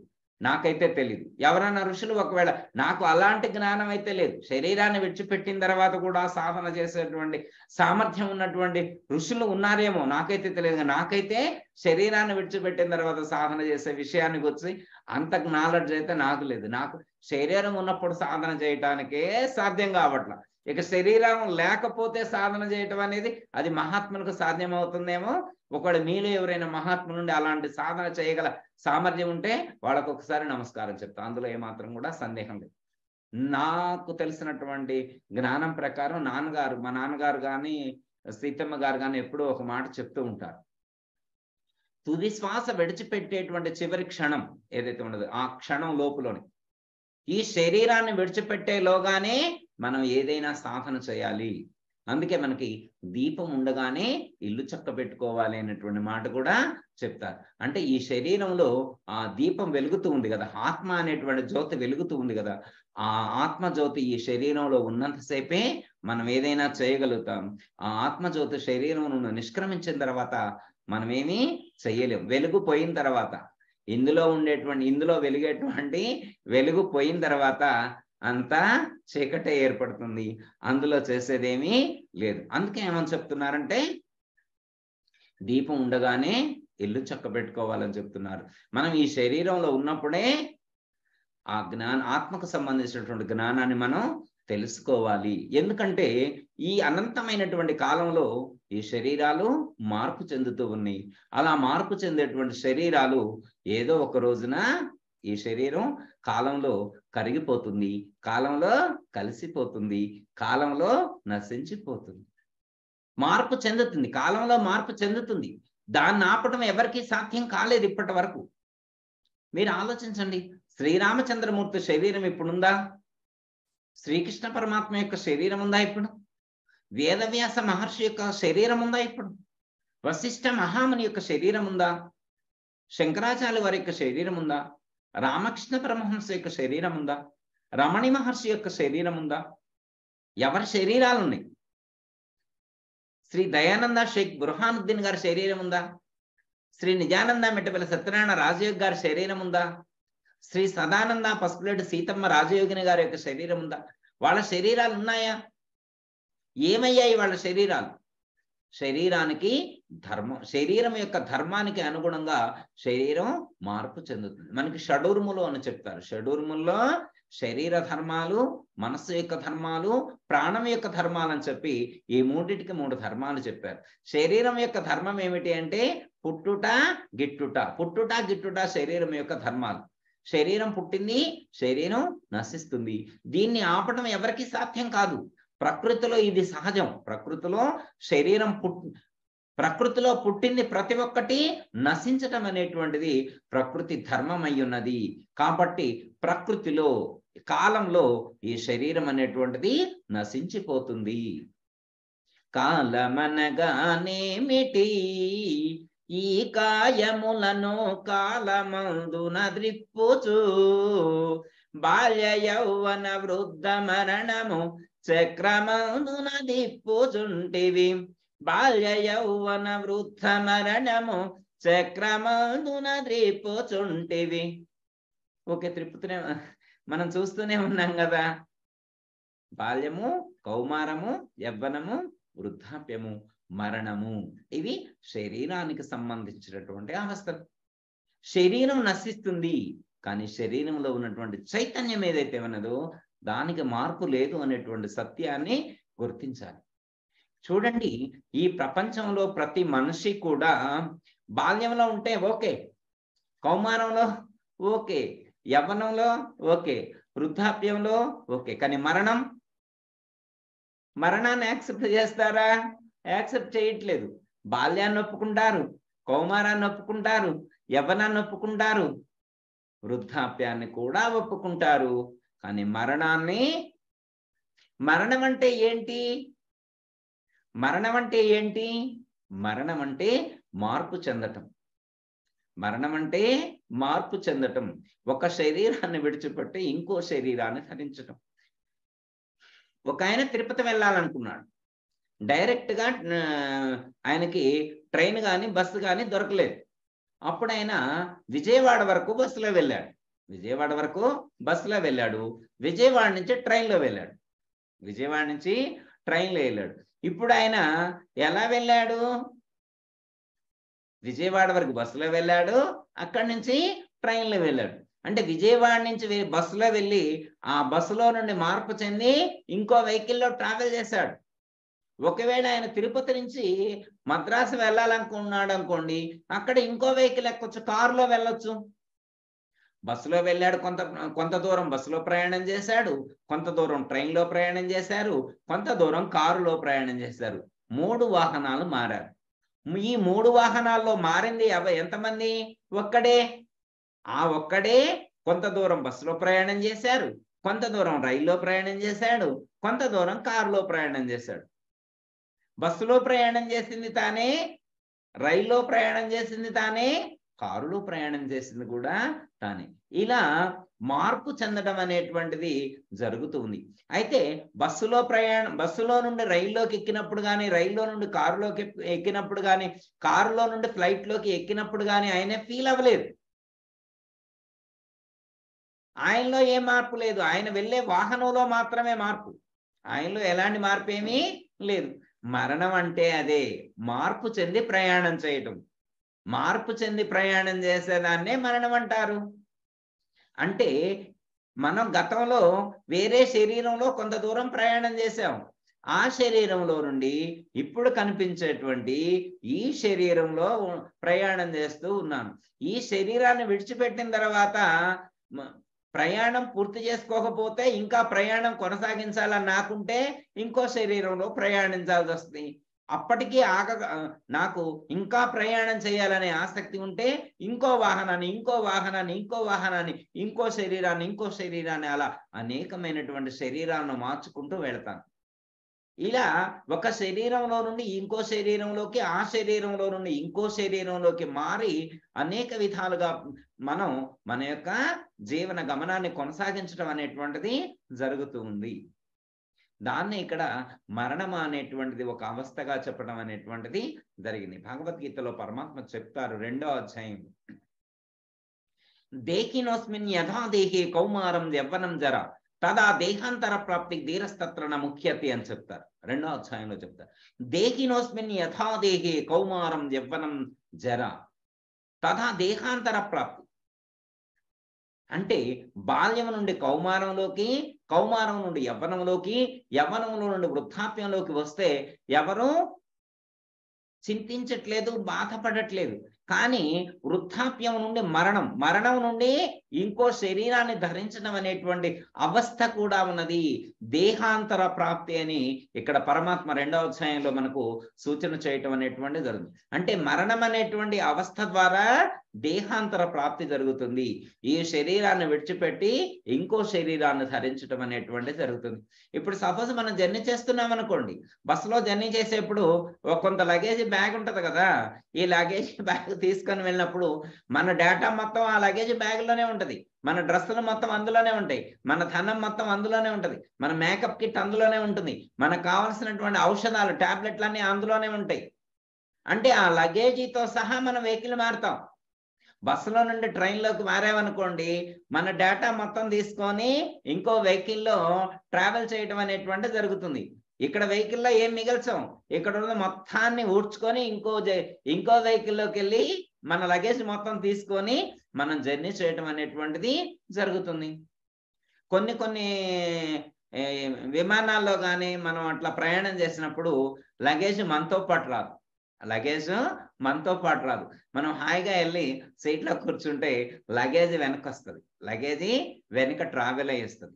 నాకైతే తెలియదు. ఎవరన్నా ఋషులు ఒకవేళ నాకు అలాంటి జ్ఞానం అయితే లేదు. శరీరాన్ని విడిచిపెట్టిన తర్వాత కూడా సాధన చేసేటువంటి సామర్థ్యం ఉన్నటువంటి ఋషులు ఉన్నారేమో నాకైతే తెలియదు. నాకైతే శరీరాన్ని విడిచిపెట్టిన తర్వాత సాధన చేసే విషయాన్ని గురించి అంత నాలెడ్జ్ అయితే నాకు లేదు. నాకు శరీరం ఉన్నప్పుడు సాధన చేయటానికే సాధ్యం కావట్ల. ఇక శరీరం లేకపోతే సాధన చేయటం అనేది అది మహాత్ములకు సాధ్యమవుతుందేమో. ఒకవేళ మీలో ఎవరైనా మహాత్ములు నుండి అలాంటి సాధన చేయగల సామర్థ్యం ఉంటే వాళ్ళకు ఒకసారి నమస్కారం చెప్తా. అందులో ఏమాత్రం కూడా సందేహం లేదు. నాకు తెలిసినటువంటి జ్ఞానం ప్రకారం మా నాన్నగారు కానీ సీతమ్మ గారు కానీ ఎప్పుడూ ఒక మాట చెప్తూ ఉంటారు. తుది శ్వాస విడిచిపెట్టేటువంటి చివరి క్షణం ఏదైతే ఉండదో ఆ క్షణం లోపులోని ఈ శరీరాన్ని విడిచిపెట్టేలోగానే మనం ఏదైనా సాధన చేయాలి. అందుకే మనకి దీపం ఉండగానే ఇల్లు చక్క పెట్టుకోవాలి అనేటువంటి మాట కూడా చెప్తారు. అంటే ఈ శరీరంలో ఆ దీపం వెలుగుతూ ఉంది కదా, ఆత్మ అనేటువంటి జ్యోతి వెలుగుతూ ఉంది కదా, ఆ ఆత్మ జ్యోతి ఈ శరీరంలో ఉన్నంతసేపే మనం ఏదైనా చేయగలుగుతాం. ఆ ఆత్మజ్యోతి శరీరం నుండి నిష్క్రమించిన తర్వాత మనం ఏమీ చెయ్యలేం. వెలుగు పోయిన తర్వాత ఇందులో వెలిగేటువంటి వెలుగు పోయిన తర్వాత అంతా చీకటే ఏర్పడుతుంది. అందులో చేసేదేమీ లేదు. అందుకే ఏమని చెప్తున్నారంటే దీపం ఉండగానే ఇల్లు చక్కబెట్టుకోవాలని చెప్తున్నారు. మనం ఈ శరీరంలో ఉన్నప్పుడే ఆ ఆత్మకు సంబంధించినటువంటి జ్ఞానాన్ని మనం తెలుసుకోవాలి. ఎందుకంటే ఈ అనంతమైనటువంటి కాలంలో ఈ శరీరాలు మార్పు చెందుతూ ఉన్నాయి. అలా మార్పు చెందేటువంటి శరీరాలు ఏదో ఒక రోజున ఈ శరీరం కాలంలో కరిగిపోతుంది, కాలంలో కలిసిపోతుంది, కాలంలో నశించిపోతుంది, మార్పు చెందుతుంది. కాలంలో మార్పు చెందుతుంది. దాన్ని ఆపడం ఎవరికీ సాధ్యం కాలేదు ఇప్పటి వరకు. మీరు ఆలోచించండి. శ్రీరామచంద్రమూర్తి శరీరం ఇప్పుడుందా? శ్రీకృష్ణ పరమాత్మ యొక్క శరీరం ఉందా ఇప్పుడు? వేదవ్యాస మహర్షి యొక్క శరీరం ఉందా ఇప్పుడు? వశిష్ఠ మహాముని యొక్క శరీరం ఉందా? శంకరాచార్య వారి యొక్క శరీరం ఉందా? రామకృష్ణ పరమహంస యొక్క శరీరం ఉందా? రమణి మహర్షి యొక్క శరీరం ఉందా? ఎవరి శరీరాలు ఉన్నాయి? శ్రీ దయానంద షేక్ బుర్హానుద్దీన్ గారి శరీరం ఉందా? శ్రీ నిజానంద మెట్టపల్లి సత్యనారాయణ రాజయోగి గారి శరీరం ఉందా? శ్రీ సదానంద పసుపులేటి సీతమ్మ రాజయోగిని గారి యొక్క శరీరం ఉందా? వాళ్ళ శరీరాలు ఉన్నాయా? ఏమయ్యాయి వాళ్ళ శరీరాలు? శరీరం యొక్క ధర్మానికి అనుగుణంగా శరీరం మార్పు చెందుతుంది. మనకి షడూర్ములు అని చెప్తారు. షడూర్ముల్లో శరీర ధర్మాలు, మనస్సు యొక్క ధర్మాలు, ప్రాణం యొక్క ధర్మాలు అని చెప్పి ఈ మూడింటికి 3 ధర్మాలు చెప్పారు. శరీరం యొక్క ధర్మం ఏమిటి అంటే పుట్టుట గిట్టుట. పుట్టుట గిట్టుట శరీరం యొక్క ధర్మాలు. శరీరం పుట్టింది, శరీరం నశిస్తుంది. దీన్ని ఆపడం ఎవరికి సాధ్యం కాదు. ప్రకృతిలో ఇది సహజం. ప్రకృతిలో పుట్టింది ప్రతి ఒక్కటి నశించటం అనేటువంటిది ప్రకృతి ధర్మం అయి ఉన్నది. కాబట్టి ప్రకృతిలో కాలంలో ఈ శరీరం అనేటువంటిది నశించిపోతుంది. కాలమనగానేమిటి? ఈ కాయములను కాలమందున ద్రిప్పుచు బాల్య యౌవన వృద్ధ మరణము చక్రమందున దిప్పుచుంటివి. బాల్య యౌవన వృద్ధ మరణము చక్రమందున ద్రిప్పుచుంటివి. ఓకే, త్రిప్పుతూనే మనం చూస్తూనే ఉన్నాం కదా. బాల్యము, కౌమారము, యవ్వనము, వృద్ధాప్యము, మరణము, ఇవి శరీరానికి సంబంధించినటువంటి అవస్థలు. శరీరం నశిస్తుంది, కానీ శరీరంలో ఉన్నటువంటి చైతన్యం ఏదైతే ఉన్నదో దానికి మార్పు లేదు అనేటువంటి సత్యాన్ని గుర్తించాలి. చూడండి, ఈ ప్రపంచంలో ప్రతి మనిషి కూడా బాల్యంలో ఉంటే ఓకే, కౌమారంలో ఓకే, యవ్వనంలో ఓకే, వృద్ధాప్యంలో ఓకే, కానీ మరణాన్ని యాక్సెప్ట్ చేస్తారా? యాక్సెప్ట్ చేయట్లేదు. బాల్యాన్ని ఒప్పుకుంటారు, కౌమారాన్ని ఒప్పుకుంటారు, యవ్వనాన్ని ఒప్పుకుంటారు, వృద్ధాప్యాన్ని కూడా ఒప్పుకుంటారు, కానీ మరణం అంటే ఏంటి? మరణం అంటే మార్పు చెందటం. ఒక శరీరాన్ని విడిచిపెట్టి ఇంకో శరీరాన్ని ధరించటం. ఒక ఆయన తిరుపతి వెళ్ళాలనుకున్నాడు. డైరెక్ట్ గా ఆయనకి ట్రైన్ కానీ బస్సు కానీ దొరకలేదు. అప్పుడు ఆయన విజయవాడ వరకు బస్సులో వెళ్ళాడు. విజయవాడ వరకు బస్సులో వెళ్ళాడు, విజయవాడ నుంచి ట్రైన్లో వెళ్ళాడు, విజయవాడ నుంచి ట్రైన్లో వెళ్ళాడు. ఇప్పుడు ఆయన ఎలా వెళ్ళాడు? విజయవాడ వరకు బస్సులో వెళ్ళాడు, అక్కడి నుంచి ట్రైన్లో వెళ్ళాడు. అంటే విజయవాడ నుంచి బస్సులో వెళ్ళి ఆ బస్సులో నుండి మార్పు చెంది ఇంకో వెహికల్లో ట్రావెల్ చేశాడు. ఒకవేళ ఆయన తిరుపతి నుంచి మద్రాసు వెళ్ళాలనుకున్నాడు అనుకోండి, అక్కడ ఇంకో వెహికల్ ఎక్కొచ్చు, కారులో వెళ్ళొచ్చు. బస్సులో వెళ్ళాడు, కొంత దూరం బస్సులో ప్రయాణం చేశాడు, కొంత దూరం ట్రైన్లో ప్రయాణం చేశారు, కొంత దూరం కారులో ప్రయాణం చేశారు. 3 వాహనాలు మారారు. ఈ 3 వాహనాల్లో మారింది ఎంతమంది? ఒక్కడే. ఆ ఒక్కడే కొంత దూరం బస్సులో ప్రయాణం చేశారు, కొంత దూరం రైల్లో ప్రయాణం చేశాడు, కొంత దూరం కారులో ప్రయాణం చేశాడు. బస్సులో ప్రయాణం చేసింది తానే, రైల్లో ప్రయాణం చేసింది తానే, కారులో ప్రయాణం చేసింది కూడా తానే. ఇలా మార్పు చెందడం అనేటువంటిది జరుగుతుంది. అయితే బస్సులో నుండి రైల్లోకి ఎక్కినప్పుడు కానీ, రైల్లో నుండి కారులోకి ఎక్కినప్పుడు కానీ, కారులో నుండి ఫ్లైట్లోకి ఎక్కినప్పుడు కానీ ఆయన ఫీల్ అవ్వలేదు. ఆయనలో ఏ మార్పు లేదు. ఆయన వెళ్ళే వాహనంలో మాత్రమే మార్పు. ఆయనలో ఎలాంటి మార్పు ఏమీ లేదు. మరణం అంటే అదే, మార్పు చెంది ప్రయాణం చేయటం. మార్పు చెంది ప్రయాణం చేసేదాన్నే మరణం అంటారు. అంటే మనం గతంలో వేరే శరీరంలో కొంత దూరం ప్రయాణం చేశాం. ఆ శరీరంలో నుండి ఇప్పుడు కనిపించేటువంటి ఈ శరీరంలో ప్రయాణం చేస్తూ ఉన్నాను. ఈ శరీరాన్ని విడిచిపెట్టిన తర్వాత ప్రయాణం పూర్తి చేసుకోకపోతే ఇంకా ప్రయాణం కొనసాగించాలని నాకుంటే ఇంకో శరీరంలో ప్రయాణించాల్సి వస్తుంది. అప్పటికీ నాకు ఇంకా ప్రయాణం చేయాలనే ఆసక్తి ఉంటే ఇంకో వాహనాన్ని, ఇంకో శరీరాన్ని అలా అనేకమైనటువంటి శరీరాలను మార్చుకుంటూ వెళ్తాను. ఇలా ఒక శరీరంలో నుండి ఇంకో శరీరంలోకి, ఆ శరీరంలో నుండి ఇంకో శరీరంలోకి మారి అనేక విధాలుగా మనం మన యొక్క జీవన గమనాన్ని కొనసాగించడం అనేటువంటిది జరుగుతూ ఉంది. దాన్ని ఇక్కడ మరణం అనేటువంటిది ఒక అవస్థగా చెప్పడం అనేటువంటిది జరిగింది. భగవద్గీతలో పరమాత్మ చెప్తారు 2వ అధ్యాయం, దేహినోస్మిన్ యథా దేహే కౌమారం యవ్వనం జర తదా దేహాంతర ప్రాప్తి ధీరస్తత్రన ముఖ్యతి అని చెప్తారు. 2వ అధ్యాయంలో చెప్తారు, దేహినోస్మిన్ యథా దేహే కౌమారం యవ్వనం జర తదా దేహాంతర ప్రాప్తి. అంటే బాల్యం నుండి కౌమారంలోకి, కౌమారం నుండి యవ్వనంలోకి, యవ్వనంలో నుండి వృద్ధాప్యంలోకి వస్తే ఎవరు చింతించట్లేదు, బాధపడట్లేదు. కానీ వృద్ధాప్యం నుండి మరణం నుండి ఇంకో శరీరాన్ని ధరించడం అనేటువంటి అవస్థ కూడా ఉన్నది. దేహాంతర ప్రాప్తి అని ఇక్కడ పరమాత్మ 2వ అధ్యాయంలో మనకు సూచన చేయటం అనేటువంటి జరుగుతుంది. అంటే మరణం అనేటువంటి అవస్థ ద్వారా దేహాంతర ప్రాప్తి జరుగుతుంది. ఈ శరీరాన్ని విడిచిపెట్టి ఇంకో శరీరాన్ని ధరించడం అనేటువంటి జరుగుతుంది. ఇప్పుడు సపోజ్ మనం జర్నీ చేస్తున్నాం అనుకోండి, బస్సులో జర్నీ చేసేప్పుడు కొంత లగేజ్ బ్యాగ్ ఉంటుంది కదా, ఈ లగేజ్ బ్యాగ్ తీసుకొని వెళ్ళినప్పుడు మన డేటా మొత్తం ఆ లగేజ్ బ్యాగ్లోనే ఉంటుంది, మన డ్రెస్సులు మొత్తం అందులోనే ఉంటాయి, మన ధనం మొత్తం అందులోనే ఉంటుంది, మన మేకప్ కిట్ అందులోనే ఉంటుంది, మనకు కావాల్సినటువంటి ఔషధాలు, టాబ్లెట్లన్నీ అందులోనే ఉంటాయి. అంటే ఆ లగేజీతో సహా మనం వెహికల్ మారుతాం. బస్సులో నుండి ట్రైన్లోకి మారామనుకోండి, మన డేటా మొత్తం తీసుకొని ఇంకో వెహికల్లో ట్రావెల్ చేయడం అనేటువంటి జరుగుతుంది. ఇక్కడ వెహికల్లో ఏం మిగల్చాం, ఇక్కడ ఉన్న మొత్తాన్ని ఊడ్చుకొని ఇంకో వెహికల్లోకి వెళ్ళి మన లగేజ్ మొత్తం తీసుకొని మనం జర్నీ చేయడం అనేటువంటిది జరుగుతుంది. కొన్ని విమానాల్లో కానీ మనం అట్లా ప్రయాణం చేసినప్పుడు లగేజ్ మనతో పాటు రాదు. మనం హాయిగా వెళ్ళి సీట్లో కూర్చుంటే లగేజ్ వెనక్కి వస్తుంది, లగేజీ వెనక ట్రావెల్ అయ్యేస్తుంది.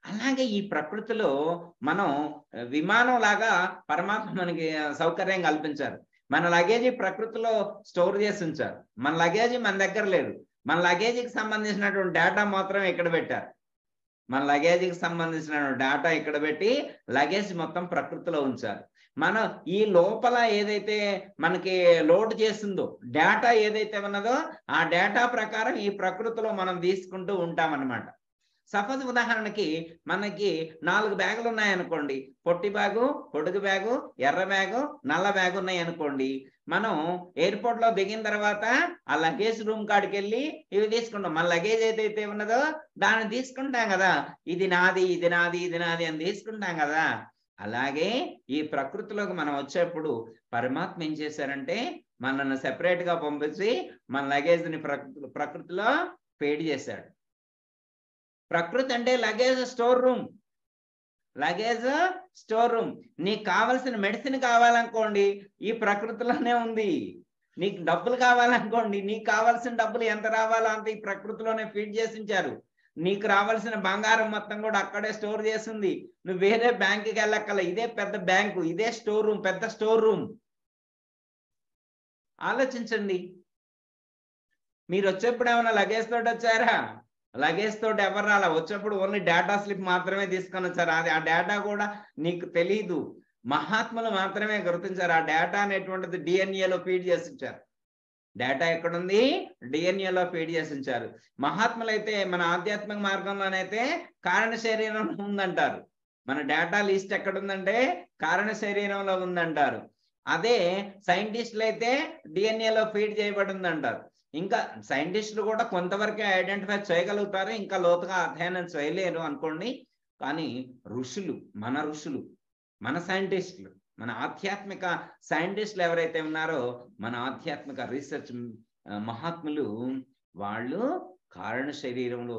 అలాగే ఈ ప్రకృతిలో మనం విమానం లాగా పరమాత్మ మనకి సౌకర్యం కల్పించారు. మన లగేజీ ప్రకృతిలో స్టోర్ చేసి ఉంచారు. మన లగేజీ మన దగ్గర లేదు. మన లగేజీకి సంబంధించినటువంటి డేటా మాత్రం ఇక్కడ పెట్టారు. మన లగేజీకి సంబంధించిన డేటా ఇక్కడ పెట్టి లగేజ్ మొత్తం ప్రకృతిలో ఉంచారు. మనం ఈ లోపల ఏదైతే మనకి లోడ్ చేస్తుందో డేటా ఏదైతే ఉన్నదో ఆ డేటా ప్రకారం ఈ ప్రకృతిలో మనం తీసుకుంటూ ఉంటామన్నమాట. సపోజ్ ఉదాహరణకి మనకి 4 బ్యాగులు ఉన్నాయనుకోండి, పొట్టి బ్యాగు, పొడుగు బ్యాగు, ఎర్ర బ్యాగు, నల్ల బ్యాగు ఉన్నాయి అనుకోండి. మనం ఎయిర్పోర్ట్ లో దిగిన తర్వాత ఆ లగేజ్ రూమ్ కాడికి వెళ్ళి ఇవి తీసుకుంటాం. మన లగేజ్ ఏదైతే ఉన్నదో దాన్ని తీసుకుంటాం కదా, ఇది నాది ఇది నాది ఇది నాది అని తీసుకుంటాం కదా. అలాగే ఈ ప్రకృతిలోకి మనం వచ్చేప్పుడు పరమాత్మ ఏం చేశారంటే మనల్ని సెపరేట్ గా పంపించి మన లగేజ్ ని ప్రకృతిలో ఫీడ్ చేశాడు. ప్రకృతి అంటే luggage store room, luggage store room. నీకు కావలసిన మెడిసిన్ కావాలనుకోండి ఈ ప్రకృతిలోనే ఉంది. నీకు డబ్బులు కావాలనుకోండి, నీకు కావాల్సిన డబ్బులు ఎంత రావాలో అంత ఈ ప్రకృతిలోనే ఫీడ్ చేసి ఉంచారు. నీకు రావాల్సిన బంగారం మొత్తం కూడా అక్కడే స్టోర్ చేసింది. నువ్వు వేరే బ్యాంకుకి వెళ్ళక్కల, ఇదే పెద్ద బ్యాంకు, ఇదే స్టోర్ రూమ్, పెద్ద స్టోర్ రూమ్. ఆలోచించండి. మీరు వచ్చేప్పుడు ఏమైనా లగేజ్ తోటి వచ్చారా? లగేజ్ తోటి ఎవరు రాలా. వచ్చేప్పుడు ఓన్లీ డేటా స్లిప్ మాత్రమే తీసుకొని వచ్చారు. అది ఆ డేటా కూడా నీకు తెలీదు, మహాత్ములు మాత్రమే గుర్తించారు. ఆ డేటా అనేటువంటిది డిఎన్ఏలో ఫీడ్ చేసి ఉంచారు. డేటా ఎక్కడుంది? డిఎన్ఏలో ఫీడ్ చేసి ఉంచారు. మహాత్ములైతే మన ఆధ్యాత్మిక మార్గంలోనైతే కారణ శరీరంలో ఉందంటారు. మన డేటా లిస్ట్ ఎక్కడుందంటే కారణ శరీరంలో ఉందంటారు. అదే సైంటిస్టులు అయితే డిఎన్ఏలో ఫీడ్ చేయబడి ఉందంటారు. ఇంకా సైంటిస్టులు కూడా కొంతవరకే ఐడెంటిఫై చేయగలుగుతారు, ఇంకా లోతుగా అధ్యయనం చేయలేరు అనుకోండి. కానీ ఋషులు, మన సైంటిస్టులు, మన ఆధ్యాత్మిక సైంటిస్టులు ఎవరైతే ఉన్నారో, మన ఆధ్యాత్మిక రీసెర్చ్ మహాత్ములు, వాళ్ళు కారణ శరీరంలో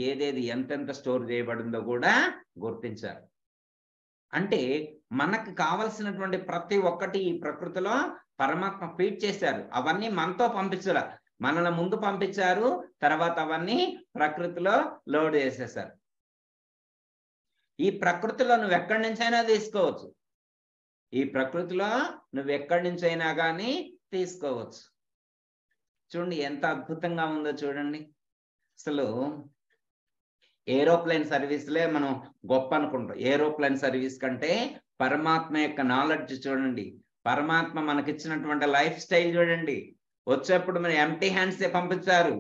ఏదేది ఎంతెంత స్టోర్ చేయబడిందో కూడా గుర్తించారు. అంటే మనకు కావలసినటువంటి ప్రతి ఒక్కటి ఈ ప్రకృతిలో పరమాత్మ ఫీడ్ చేశారు. అవన్నీ మనతో పంపించరా, మనల్ని ముందు పంపించారు, తర్వాత అవన్నీ ప్రకృతిలో లోడ్ చేసేసారు. ఈ ప్రకృతిలో నువ్వు ఎక్కడి నుంచైనా తీసుకోవచ్చు. ఈ ప్రకృతిలో నువ్వు ఎక్కడి నుంచైనా కానీ తీసుకోవచ్చు. చూడండి ఎంత అద్భుతంగా ఉందో చూడండి. అసలు ఏరోప్లేన్ సర్వీస్లే మనం గొప్ప అనుకుంటాం. ఏరోప్లేన్ సర్వీస్ కంటే పరమాత్మ యొక్క నాలెడ్జ్ చూడండి, పరమాత్మ మనకిచ్చినటువంటి లైఫ్ స్టైల్ చూడండి. వచ్చేప్పుడు మనం ఎంటీ హ్యాండ్సే పంపించారు,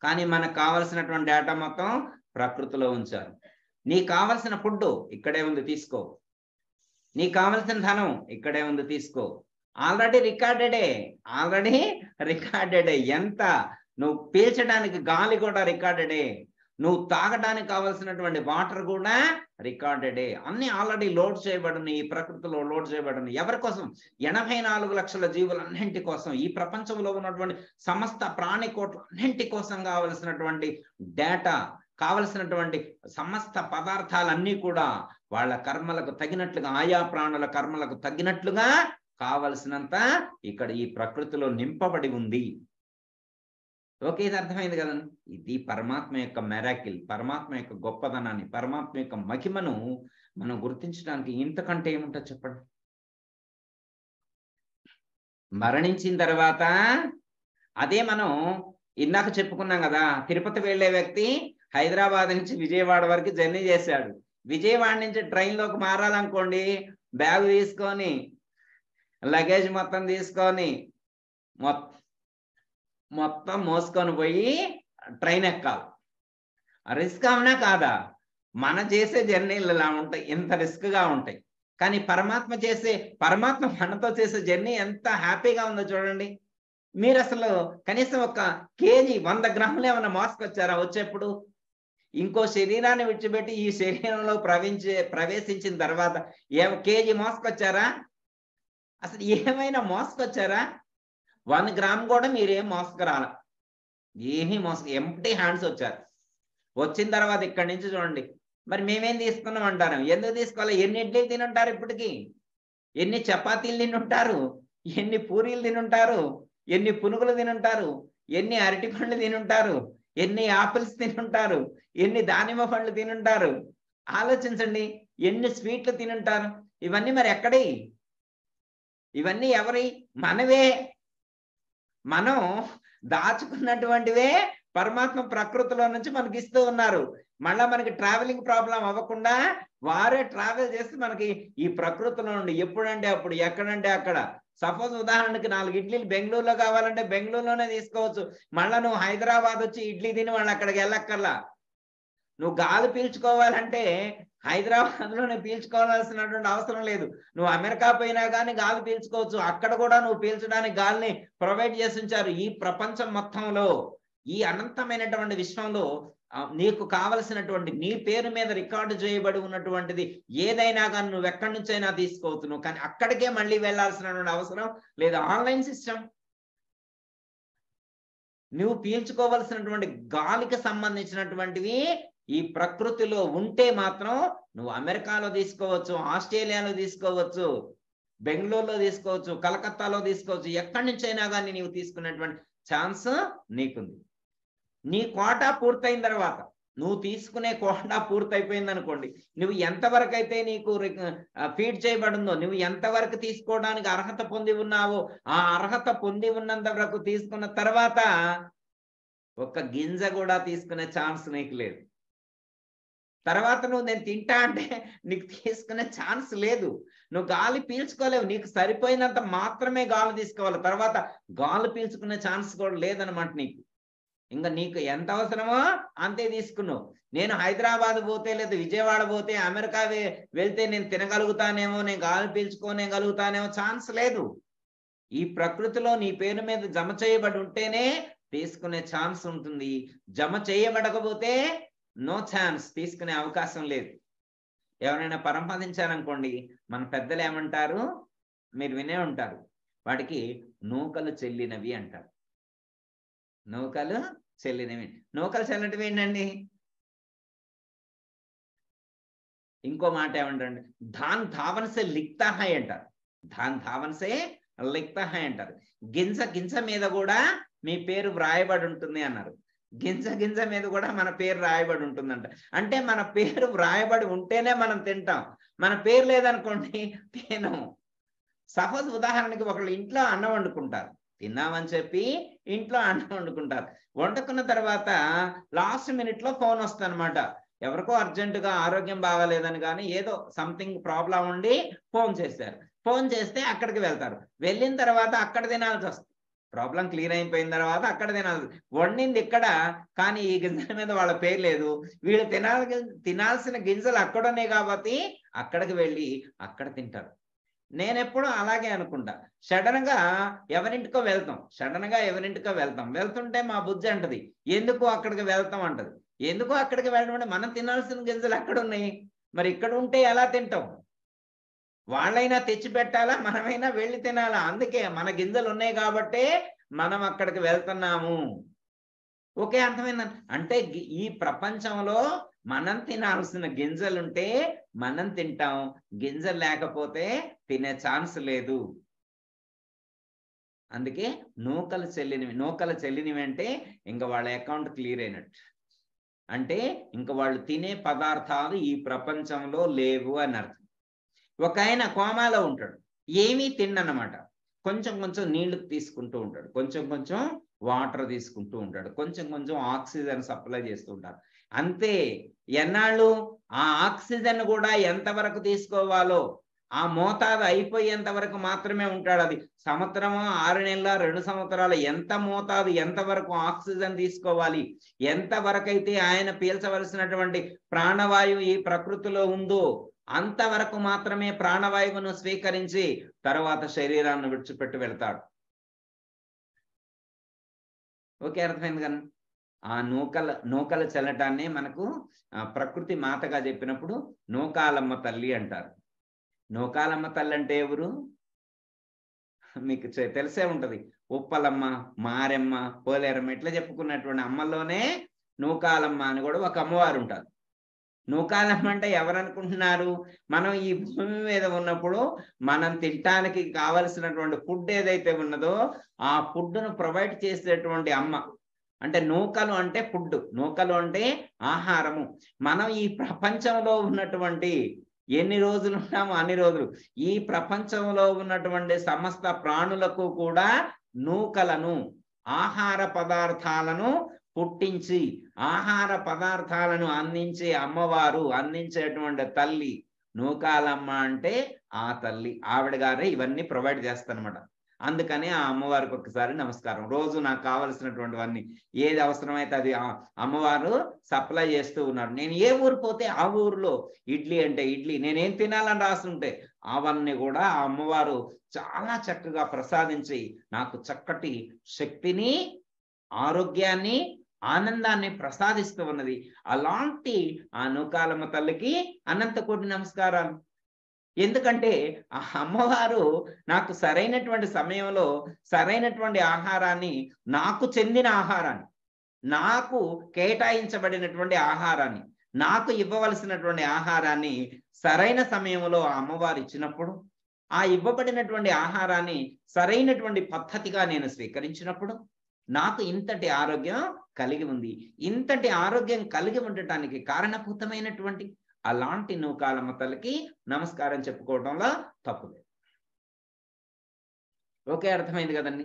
కానీ మనకు కావలసినటువంటి డేటా మొత్తం ప్రకృతిలో ఉంచారు. నీకు కావలసిన ఫుడ్ ఇక్కడే ఉంది తీసుకో, నీకు కావలసిన ధనం ఇక్కడే ఉంది తీసుకో. ఆల్రెడీ రికార్డెడే. ఎంత నువ్వు పీల్చడానికి గాలి కూడా రికార్డెడే, నువ్వు తాగడానికి కావాల్సినటువంటి వాటర్ కూడా రికార్డెడే. అన్ని ఆల్రెడీ లోడ్ చేయబడిన, ఈ ప్రకృతిలో లోడ్ చేయబడిన. ఎవరి కోసం? 84 లక్షల జీవులన్నింటి కోసం, ఈ ప్రపంచంలో ఉన్నటువంటి సమస్త ప్రాణికోట్లన్నింటి కోసం కావలసినటువంటి డేటా, కావలసినటువంటి సమస్త పదార్థాలన్నీ కూడా వాళ్ళ కర్మలకు తగినట్లుగా, ఆయా ప్రాణుల కర్మలకు తగినట్లుగా కావలసినంత ఇక్కడ ఈ ప్రకృతిలో నింపబడి ఉంది. ఓకే, ఇది అర్థమైంది కదండి. ఇది పరమాత్మ యొక్క మెరాకిల్, పరమాత్మ యొక్క గొప్పదనాన్ని, పరమాత్మ యొక్క మహిమను మనం గుర్తించడానికి ఇంతకంటే ఏముంటుంది చెప్పండి. మరణించిన తర్వాత అదే మనం ఇందాక చెప్పుకున్నాం కదా, తిరుపతి వెళ్ళే వ్యక్తి హైదరాబాద్ నుంచి విజయవాడ వరకు జర్నీ చేశాడు. విజయవాడ నుంచి ట్రైన్లోకి మారాలనుకోండి, బ్యాగ్ తీసుకొని, లగేజ్ మొత్తం తీసుకొని, మొత్తం మోసుకొని పోయి ట్రైన్ ఎక్కాలి. రిస్క్ అవునా కాదా? మన చేసే జర్నీలు ఇలా ఉంటాయి, ఎంత రిస్క్ గా ఉంటాయి. కానీ పరమాత్మ మనతో చేసే జర్నీ ఎంత హ్యాపీగా ఉందో చూడండి. మీరు అసలు కనీసం ఒక కేజీ 100 గ్రాములు ఏమైనా మోసుకొచ్చారా వచ్చేప్పుడు? ఇంకో శరీరాన్ని విడిచిపెట్టి ఈ శరీరంలో ప్రవేశించిన తర్వాత కేజీ మోసుకొచ్చారా? అసలు ఏమైనా మోసుకొచ్చారా? 1 గ్రామ్ కూడా మీరేం మోసుకురాల, ఏమీ ఎంప్టీ హ్యాండ్స్ వచ్చారు. వచ్చిన తర్వాత ఇక్కడి నుంచి చూడండి, మరి మేమేం తీసుకున్నాం అంటారు. ఎందుకు తీసుకోవాలి? ఎన్ని ఇడ్లీలు తినుంటారు ఇప్పటికి, ఎన్ని చపాతీలు తినుంటారు, ఎన్ని పూరీలు తినుంటారు, ఎన్ని పునుగులు తినుంటారు, ఎన్ని అరటి పండ్లు తినుంటారు, ఎన్ని ఆపిల్స్ తినుంటారు, ఎన్ని దానిమ్మ పండ్లు తినుంటారు. ఆలోచించండి, ఎన్ని స్వీట్లు తినుంటారు. ఇవన్నీ మరి ఎక్కడి? ఇవన్నీ ఎవరి? మనవే. మనం దాచుకున్నటువంటివే పరమాత్మ ప్రకృతిలో నుంచి మనకి ఇస్తూ ఉన్నారు. మళ్ళా మనకి ట్రావెలింగ్ ప్రాబ్లం అవ్వకుండా వారే ట్రావెల్ చేసి మనకి ఈ ప్రకృతిలో నుండి ఎప్పుడంటే అప్పుడు, ఎక్కడంటే అక్కడ. సపోజ్ ఉదాహరణకి 4 ఇడ్లీలు బెంగళూరులో కావాలంటే బెంగళూరులోనే తీసుకోవచ్చు. మళ్ళా నువ్వు హైదరాబాద్ వచ్చి ఇడ్లీ తిని వాళ్ళు అక్కడికి వెళ్ళక్కర్లా. నువ్వు గాలి పీల్చుకోవాలంటే హైదరాబాద్లోనే పీల్చుకోవాల్సినటువంటి అవసరం లేదు. నువ్వు అమెరికా పోయినా కానీ గాలి పీల్చుకోవచ్చు. అక్కడ కూడా నువ్వు పీల్చడానికి గాలిని ప్రొవైడ్ చేసి ఉంచారు. ఈ ప్రపంచం మొత్తంలో, ఈ అనంతమైనటువంటి విశ్వంలో నీకు కావలసినటువంటి నీ పేరు మీద రికార్డు చేయబడి ఉన్నటువంటిది ఏదైనా కానీ నువ్వు ఎక్కడి నుంచైనా తీసుకోవచ్చు. నువ్వు కానీ అక్కడికే మళ్ళీ వెళ్ళాల్సినటువంటి అవసరం లేదు. Online system. నువ్వు పీల్చుకోవలసినటువంటి గాలికి సంబంధించినటువంటివి ఈ ప్రకృతిలో ఉంటే మాత్రం నువ్వు అమెరికాలో తీసుకోవచ్చు, ఆస్ట్రేలియాలో తీసుకోవచ్చు, బెంగళూరులో తీసుకోవచ్చు, కలకత్తాలో తీసుకోవచ్చు. ఎక్కడి నుంచైనా కానీ నీవు తీసుకునేటువంటి ఛాన్స్ నీకుంది. నీ కోటా పూర్తయిన తర్వాత, నువ్వు తీసుకునే కోటా పూర్తయిపోయింది అనుకోండి, నువ్వు ఎంతవరకు అయితే నీకు ఫీడ్ చేయబడిందో, నువ్వు ఎంతవరకు తీసుకోవడానికి అర్హత పొంది ఉన్నావో ఆ అర్హత పొంది ఉన్నంత వరకు తీసుకున్న తర్వాత ఒక్క గింజ కూడా తీసుకునే ఛాన్స్ నీకు లేదు. తర్వాత నువ్వు నేను తింటా అంటే నీకు తీసుకునే ఛాన్స్ లేదు. నువ్వు గాలి పీల్చుకోలేవు. నీకు సరిపోయినంత మాత్రమే గాలి తీసుకోవాలి. తర్వాత గాలి పీల్చుకునే ఛాన్స్ కూడా లేదనమాట నీకు. ఇంకా నీకు ఎంత అవసరమో అంతే తీసుకున్నావు. నేను హైదరాబాద్ పోతే లేదా విజయవాడ పోతే అమెరికా వెళ్తే నేను తినగలుగుతానేమో, నేను గాలి పీల్చుకోనేగలుగుతానేమో, ఛాన్స్ లేదు. ఈ ప్రకృతిలో నీ పేరు మీద జమ చేయబడి ఉంటేనే తీసుకునే ఛాన్స్ ఉంటుంది. జమ చేయబడకపోతే నో ఛాన్స్, తీసుకునే అవకాశం లేదు. ఎవరైనా పరంపదించారనుకోండి, మన పెద్దలు ఏమంటారు, మీరు వినే ఉంటారు, వాటికి నూకలు చెల్లినవి అంటారు. నూకలు చెల్లినవి. నూకలు చెల్లటవి ఏంటండి? ఇంకో మాట ఏమంటారండి, ధాన్ ధావన్సే లిఖతా హై అంటారు. ధాన్ ధావన్సే లిఖతా హై అంటారు. గింజ గింజ మీద కూడా మీ పేరు వ్రాయబడి ఉంటుంది అన్నారు. గింజ గింజ మీద కూడా మన పేరు రాయబడి ఉంటుందంట. అంటే మన పేరు వ్రాయబడి ఉంటేనే మనం తింటాం. మన పేరు లేదనుకోండి తినం. సపోజ్ ఉదాహరణకి ఒకళ్ళు ఇంట్లో అన్నం వండుకుంటారు, తిన్నామని చెప్పి ఇంట్లో అన్నం వండుకుంటారు. వండుకున్న తర్వాత లాస్ట్ మినిట్ లో ఫోన్ వస్తుంది అనమాట. ఎవరికో అర్జెంటుగా ఆరోగ్యం బాగాలేదని కానీ ఏదో సంథింగ్ ప్రాబ్లం ఉండి ఫోన్ చేశారు. ఫోన్ చేస్తే అక్కడికి వెళ్తారు. వెళ్ళిన తర్వాత అక్కడ తినాల్సి వస్తుంది. ప్రాబ్లం క్లియర్ అయిపోయిన తర్వాత అక్కడ తినాలి. వండింది ఇక్కడ, కానీ ఈ గింజల మీద వాళ్ళ పేరు లేదు. వీళ్ళు తినాల్సిన గింజలు అక్కడనే కాబట్టి అక్కడికి వెళ్ళి అక్కడ తింటారు. నేనెప్పుడు అలాగే అనుకుంటా. సడన్ గా ఎవరింటికో వెళ్తాం. వెళ్తుంటే మా బుజ్జి అంటది, ఎందుకు అక్కడికి వెళ్తాం అంటది. ఎందుకు అక్కడికి వెళ్ళడం అంటే మనం తినాల్సిన గింజలు అక్కడ ఉన్నాయి, మరి ఇక్కడ ఉంటే ఎలా తింటాం? వాళ్ళైనా తెచ్చి పెట్టాలా, మనమైనా వెళ్ళి తినాలా. అందుకే మన గింజలు ఉన్నాయి కాబట్టే మనం అక్కడికి వెళ్తున్నాము. ఓకే, అర్థమైందా? అంటే ఈ ప్రపంచంలో మనం తినాల్సిన గింజలుంటే మనం తింటాం, గింజలు లేకపోతే తినే ఛాన్స్ లేదు. అందుకే నూకలు చెల్లినవి అంటే ఇంకా వాళ్ళ అకౌంట్ క్లియర్ అయినట్టు. అంటే ఇంకా వాళ్ళు తినే పదార్థాలు ఈ ప్రపంచంలో లేవు అని అర్థం. ఒక ఆయన కోమాలో ఉంటాడు, ఏమీ తిన్నమాట. కొంచెం కొంచెం నీళ్లు తీసుకుంటూ ఉంటాడు, కొంచెం వాటర్ తీసుకుంటూ ఉంటాడు, కొంచెం ఆక్సిజన్ సప్లై చేస్తూ ఉంటారు. అంతే. ఎన్నాళ్ళు ఆ ఆక్సిజన్ కూడా ఎంతవరకు తీసుకోవాలో ఆ మోతాదు అయిపోయేంత వరకు మాత్రమే ఉంటాడు. అది సంవత్సరము, 6 నెలల, 2 సంవత్సరాలు, ఎంత మోతాదు, ఎంతవరకు ఆక్సిజన్ తీసుకోవాలి, ఎంతవరకైతే ఆయన పీల్చవలసినటువంటి ప్రాణవాయువు ఈ ప్రకృతిలో ఉందో అంతవరకు మాత్రమే ప్రాణవాయువును స్వీకరించి తర్వాత శరీరాన్ని విడిచిపెట్టి వెళ్తాడు. ఓకే, అర్థమైంది కదా? ఆ నూకల చెల్లటాన్ని మనకు ప్రకృతి మాతగా చెప్పినప్పుడు నూకాలమ్మ తల్లి అంటారు. నూకాలమ్మ తల్లి అంటే ఎవరు మీకు తెలిసే ఉంటది. ఉప్పలమ్మ, మారెమ్మ, పోలేరమ్మ ఇట్లా చెప్పుకున్నటువంటి అమ్మల్లోనే నూకాలమ్మ అని కూడా ఒక అమ్మవారు ఉంటారు. నూకాలమ్మ అంటే ఎవరనుకుంటున్నారు? మనం ఈ భూమి మీద ఉన్నప్పుడు మనం తినటానికి కావలసినటువంటి ఫుడ్ ఏదైతే ఉన్నదో ఆ ఫుడ్ను ప్రొవైడ్ చేసేటువంటి అమ్మ. అంటే నూకలు అంటే ఫుడ్, నూకలు అంటే ఆహారము. మనం ఈ ప్రపంచంలో ఉన్నటువంటి ఎన్ని రోజులు ఉన్నామో అన్ని రోజులు ఈ ప్రపంచంలో ఉన్నటువంటి సమస్త ప్రాణులకు కూడా నూకలను, ఆహార పదార్థాలను పుట్టించి ఆహార పదార్థాలను అందించే అమ్మవారు, అందించేటువంటి తల్లి నూకాలమ్మ. అంటే ఆ తల్లి, ఆవిడ గారే ఇవన్నీ ప్రొవైడ్ చేస్తారనమాట. అందుకని ఆ అమ్మవారికి ఒకసారి నమస్కారం. రోజు నాకు కావలసినటువంటివన్నీ ఏది అవసరమైతే అది అమ్మవారు సప్లై చేస్తూ ఉన్నారు. నేను ఏ ఊరు పోతే ఆ ఊరిలో ఇడ్లీ అంటే ఇడ్లీ, నేనేం తినాలని రాస్తుంటే అవన్నీ కూడా ఆ అమ్మవారు చాలా చక్కగా ప్రసాదించి నాకు చక్కటి శక్తిని, ఆరోగ్యాన్ని, ఆనందాన్ని ప్రసాదిస్తూ ఉన్నది. అలాంటి ఆ నూకాలమ్మ తల్లికి అనంత కోటి నమస్కారాలు. ఎందుకంటే ఆ అమ్మవారు నాకు సరైనటువంటి సమయంలో సరైనటువంటి ఆహారాన్ని, నాకు చెందిన ఆహారాన్ని, నాకు కేటాయించబడినటువంటి ఆహారాన్ని, నాకు ఇవ్వవలసినటువంటి ఆహారాన్ని సరైన సమయంలో ఆ అమ్మవారు ఇచ్చినప్పుడు, ఆ ఇవ్వబడినటువంటి ఆహారాన్ని సరైనటువంటి పద్ధతిగా నేను స్వీకరించినప్పుడు నాకు ఇంతటి ఆరోగ్యం కలిగి ఉంది. ఇంతటి ఆరోగ్యం కలిగి ఉండటానికి కారణభూతమైనటువంటి అలాంటి నూకాలమ్మ తల్లికి నమస్కారం చెప్పుకోవడంలో తప్పు లేదు. ఓకే, అర్థమైంది కదండి.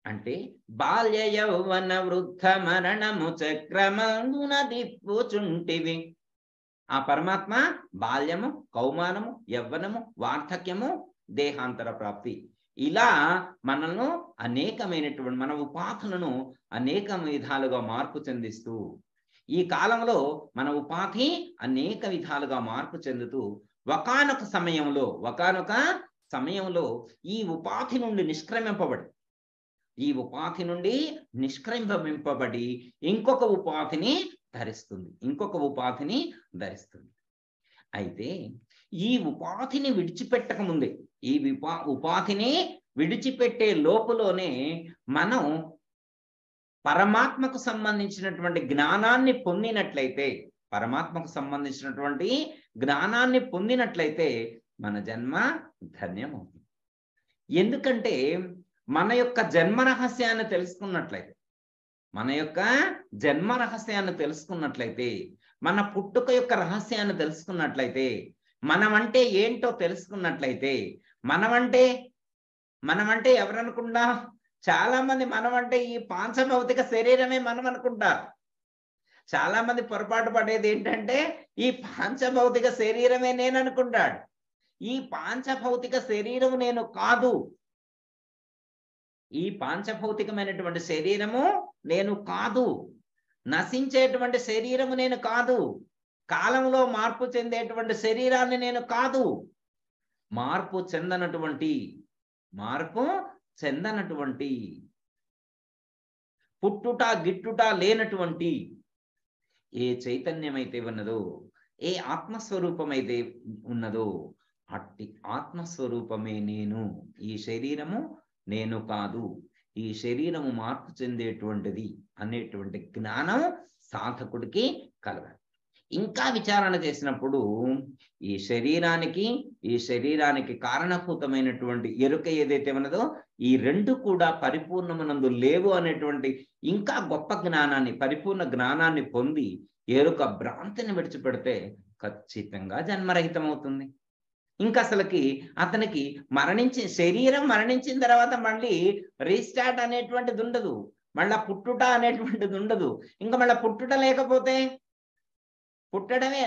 అంటే బాల్య యౌవన వృద్ధ మరణము చక్రమందున దిప్పుచుంటివి. ఆ పరమాత్మ బాల్యము, కౌమానము, యవ్వనము, వార్ధక్యము, దేహాంతర ప్రాప్తి, ఇలా మనల్ని అనేకమైనటువంటి మన ఉపాధులను అనేక విధాలుగా మార్పు చెందిస్తూ, ఈ కాలంలో మన ఉపాధి అనేక విధాలుగా మార్పు చెందుతూ ఒకానొక సమయంలో ఈ ఉపాధి నుండి నిష్క్రమింపబడి ఇంకొక ఉపాధిని ధరిస్తుంది. అయితే ఈ ఉపాధిని విడిచిపెట్టక ముందే, ఈ ఉపాధిని విడిచిపెట్టే లోపులోనే మనం పరమాత్మకు సంబంధించినటువంటి జ్ఞానాన్ని పొందినట్లయితే మన జన్మ ధన్యమవుతుంది. ఎందుకంటే మన యొక్క జన్మ రహస్యాన్ని తెలుసుకున్నట్లయితే, మన పుట్టుక యొక్క రహస్యాన్ని తెలుసుకున్నట్లయితే, మనమంటే ఏంటో తెలుసుకున్నట్లయితే, మనమంటే ఎవరనుకుంటా? చాలా మంది మనమంటే ఈ పాంచభౌతిక శరీరమే మనం అనుకుంటారు. చాలా మంది పొరపాటు పడేది ఏంటంటే ఈ పాంచభౌతిక శరీరమే నేను అనుకుంటాడు. ఈ పాంచభౌతిక శరీరం నేను కాదు. ఈ పాంచభౌతికమైనటువంటి శరీరము నేను కాదు. నశించేటువంటి శరీరము నేను కాదు. కాలంలో మార్పు చెందేటువంటి శరీరాన్ని నేను కాదు. మార్పు చెందనటువంటి పుట్టుట గిట్టుట లేనటువంటి ఏ చైతన్యమైతే ఉన్నదో, ఏ ఆత్మస్వరూపమైతే ఉన్నదో అట్టి ఆత్మస్వరూపమే నేను. ఈ శరీరము నేను కాదు, ఈ శరీరము మార్పు చెందేటువంటిది అనేటువంటి జ్ఞానం సాధకుడికి కలగాలి. ఇంకా విచారణ చేసినప్పుడు ఈ శరీరానికి కారణభూతమైనటువంటి ఎరుక ఏదైతే ఉన్నదో ఈ రెండు కూడా పరిపూర్ణమునందు లేవు అనేటువంటి ఇంకా గొప్ప జ్ఞానాన్ని, పరిపూర్ణ జ్ఞానాన్ని పొంది ఎరుక భ్రాంతిని విడిచిపెడితే ఖచ్చితంగా జన్మరహితమవుతుంది. ఇంకా అసలుకి అతనికి శరీరం మరణించిన తర్వాత మళ్ళీ రీస్టార్ట్ అనేటువంటిది ఉండదు, మళ్ళా పుట్టుట అనేటువంటిది ఉండదు. ఇంకా మళ్ళీ పుట్టుట లేకపోతే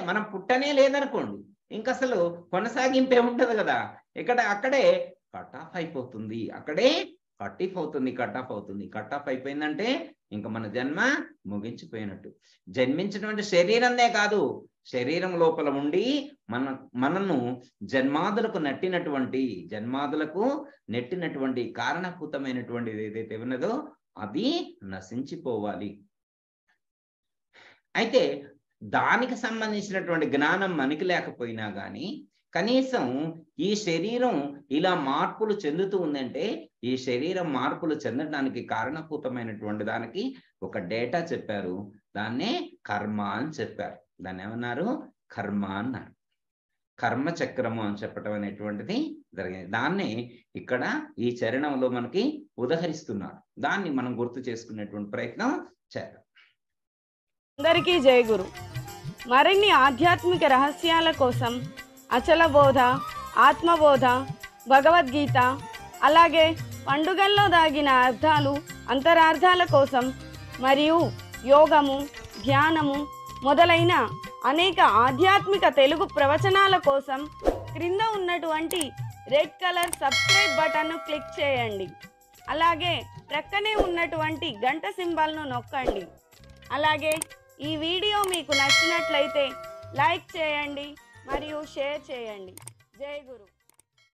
మనం పుట్టనే లేదనుకోండి, ఇంకా అసలు కొనసాగింపే ఉంటది కదా. అక్కడే కట్ ఆఫ్ అయిపోతుంది. కట్ ఆఫ్ అయిపోయిందంటే ఇంకా మన జన్మ ముగించిపోయినట్టు. జన్మించినటువంటి శరీరంనే కాదు, శరీరం లోపల ఉండి మనను జన్మాదులకు నెట్టినటువంటి కారణభూతమైనటువంటిది ఏదైతే ఉన్నదో అది నశించిపోవాలి. అయితే దానికి సంబంధించినటువంటి జ్ఞానం మనకి లేకపోయినా కానీ కనీసం ఈ శరీరం ఇలా మార్పులు చెందుతూ ఉందంటే ఈ శరీరం మార్పులు చెందడానికి కారణభూతమైనటువంటి దానికి ఒక డేటా చెప్పారు. దాన్నే కర్మ అని చెప్పారు. దాన్ని ఏమన్నారు? కర్మ అన్నారు. కర్మ చక్రము అని చెప్పటం అనేటువంటిది జరిగింది. దాన్ని ఇక్కడ ఈ చరణంలో మనకి ఉదహరిస్తున్నారు. దాన్ని మనం గుర్తు చేసుకునేటువంటి ప్రయత్నం చేద్దాం. అందరికీ జై గురు. మరిన్ని ఆధ్యాత్మిక రహస్యాల కోసం అచల బోధ, ఆత్మబోధ, భగవద్గీత, అలాగే పండుగల్లో దాగిన అర్థాలు, అంతరార్థాల కోసం మరియు యోగము, ధ్యానము మొదలైన అనేక ఆధ్యాత్మిక తెలుగు ప్రవచనాల కోసం క్రింద ఉన్నటువంటి రెడ్ కలర్ సబ్స్క్రైబ్ బటన్ను క్లిక్ చేయండి. అలాగే ప్రక్కనే ఉన్నటువంటి గంట సింబల్ను నొక్కండి. అలాగే ఈ వీడియో మీకు నచ్చినట్లయితే లైక్ చేయండి మరియు షేర్ చేయండి. జై గురు.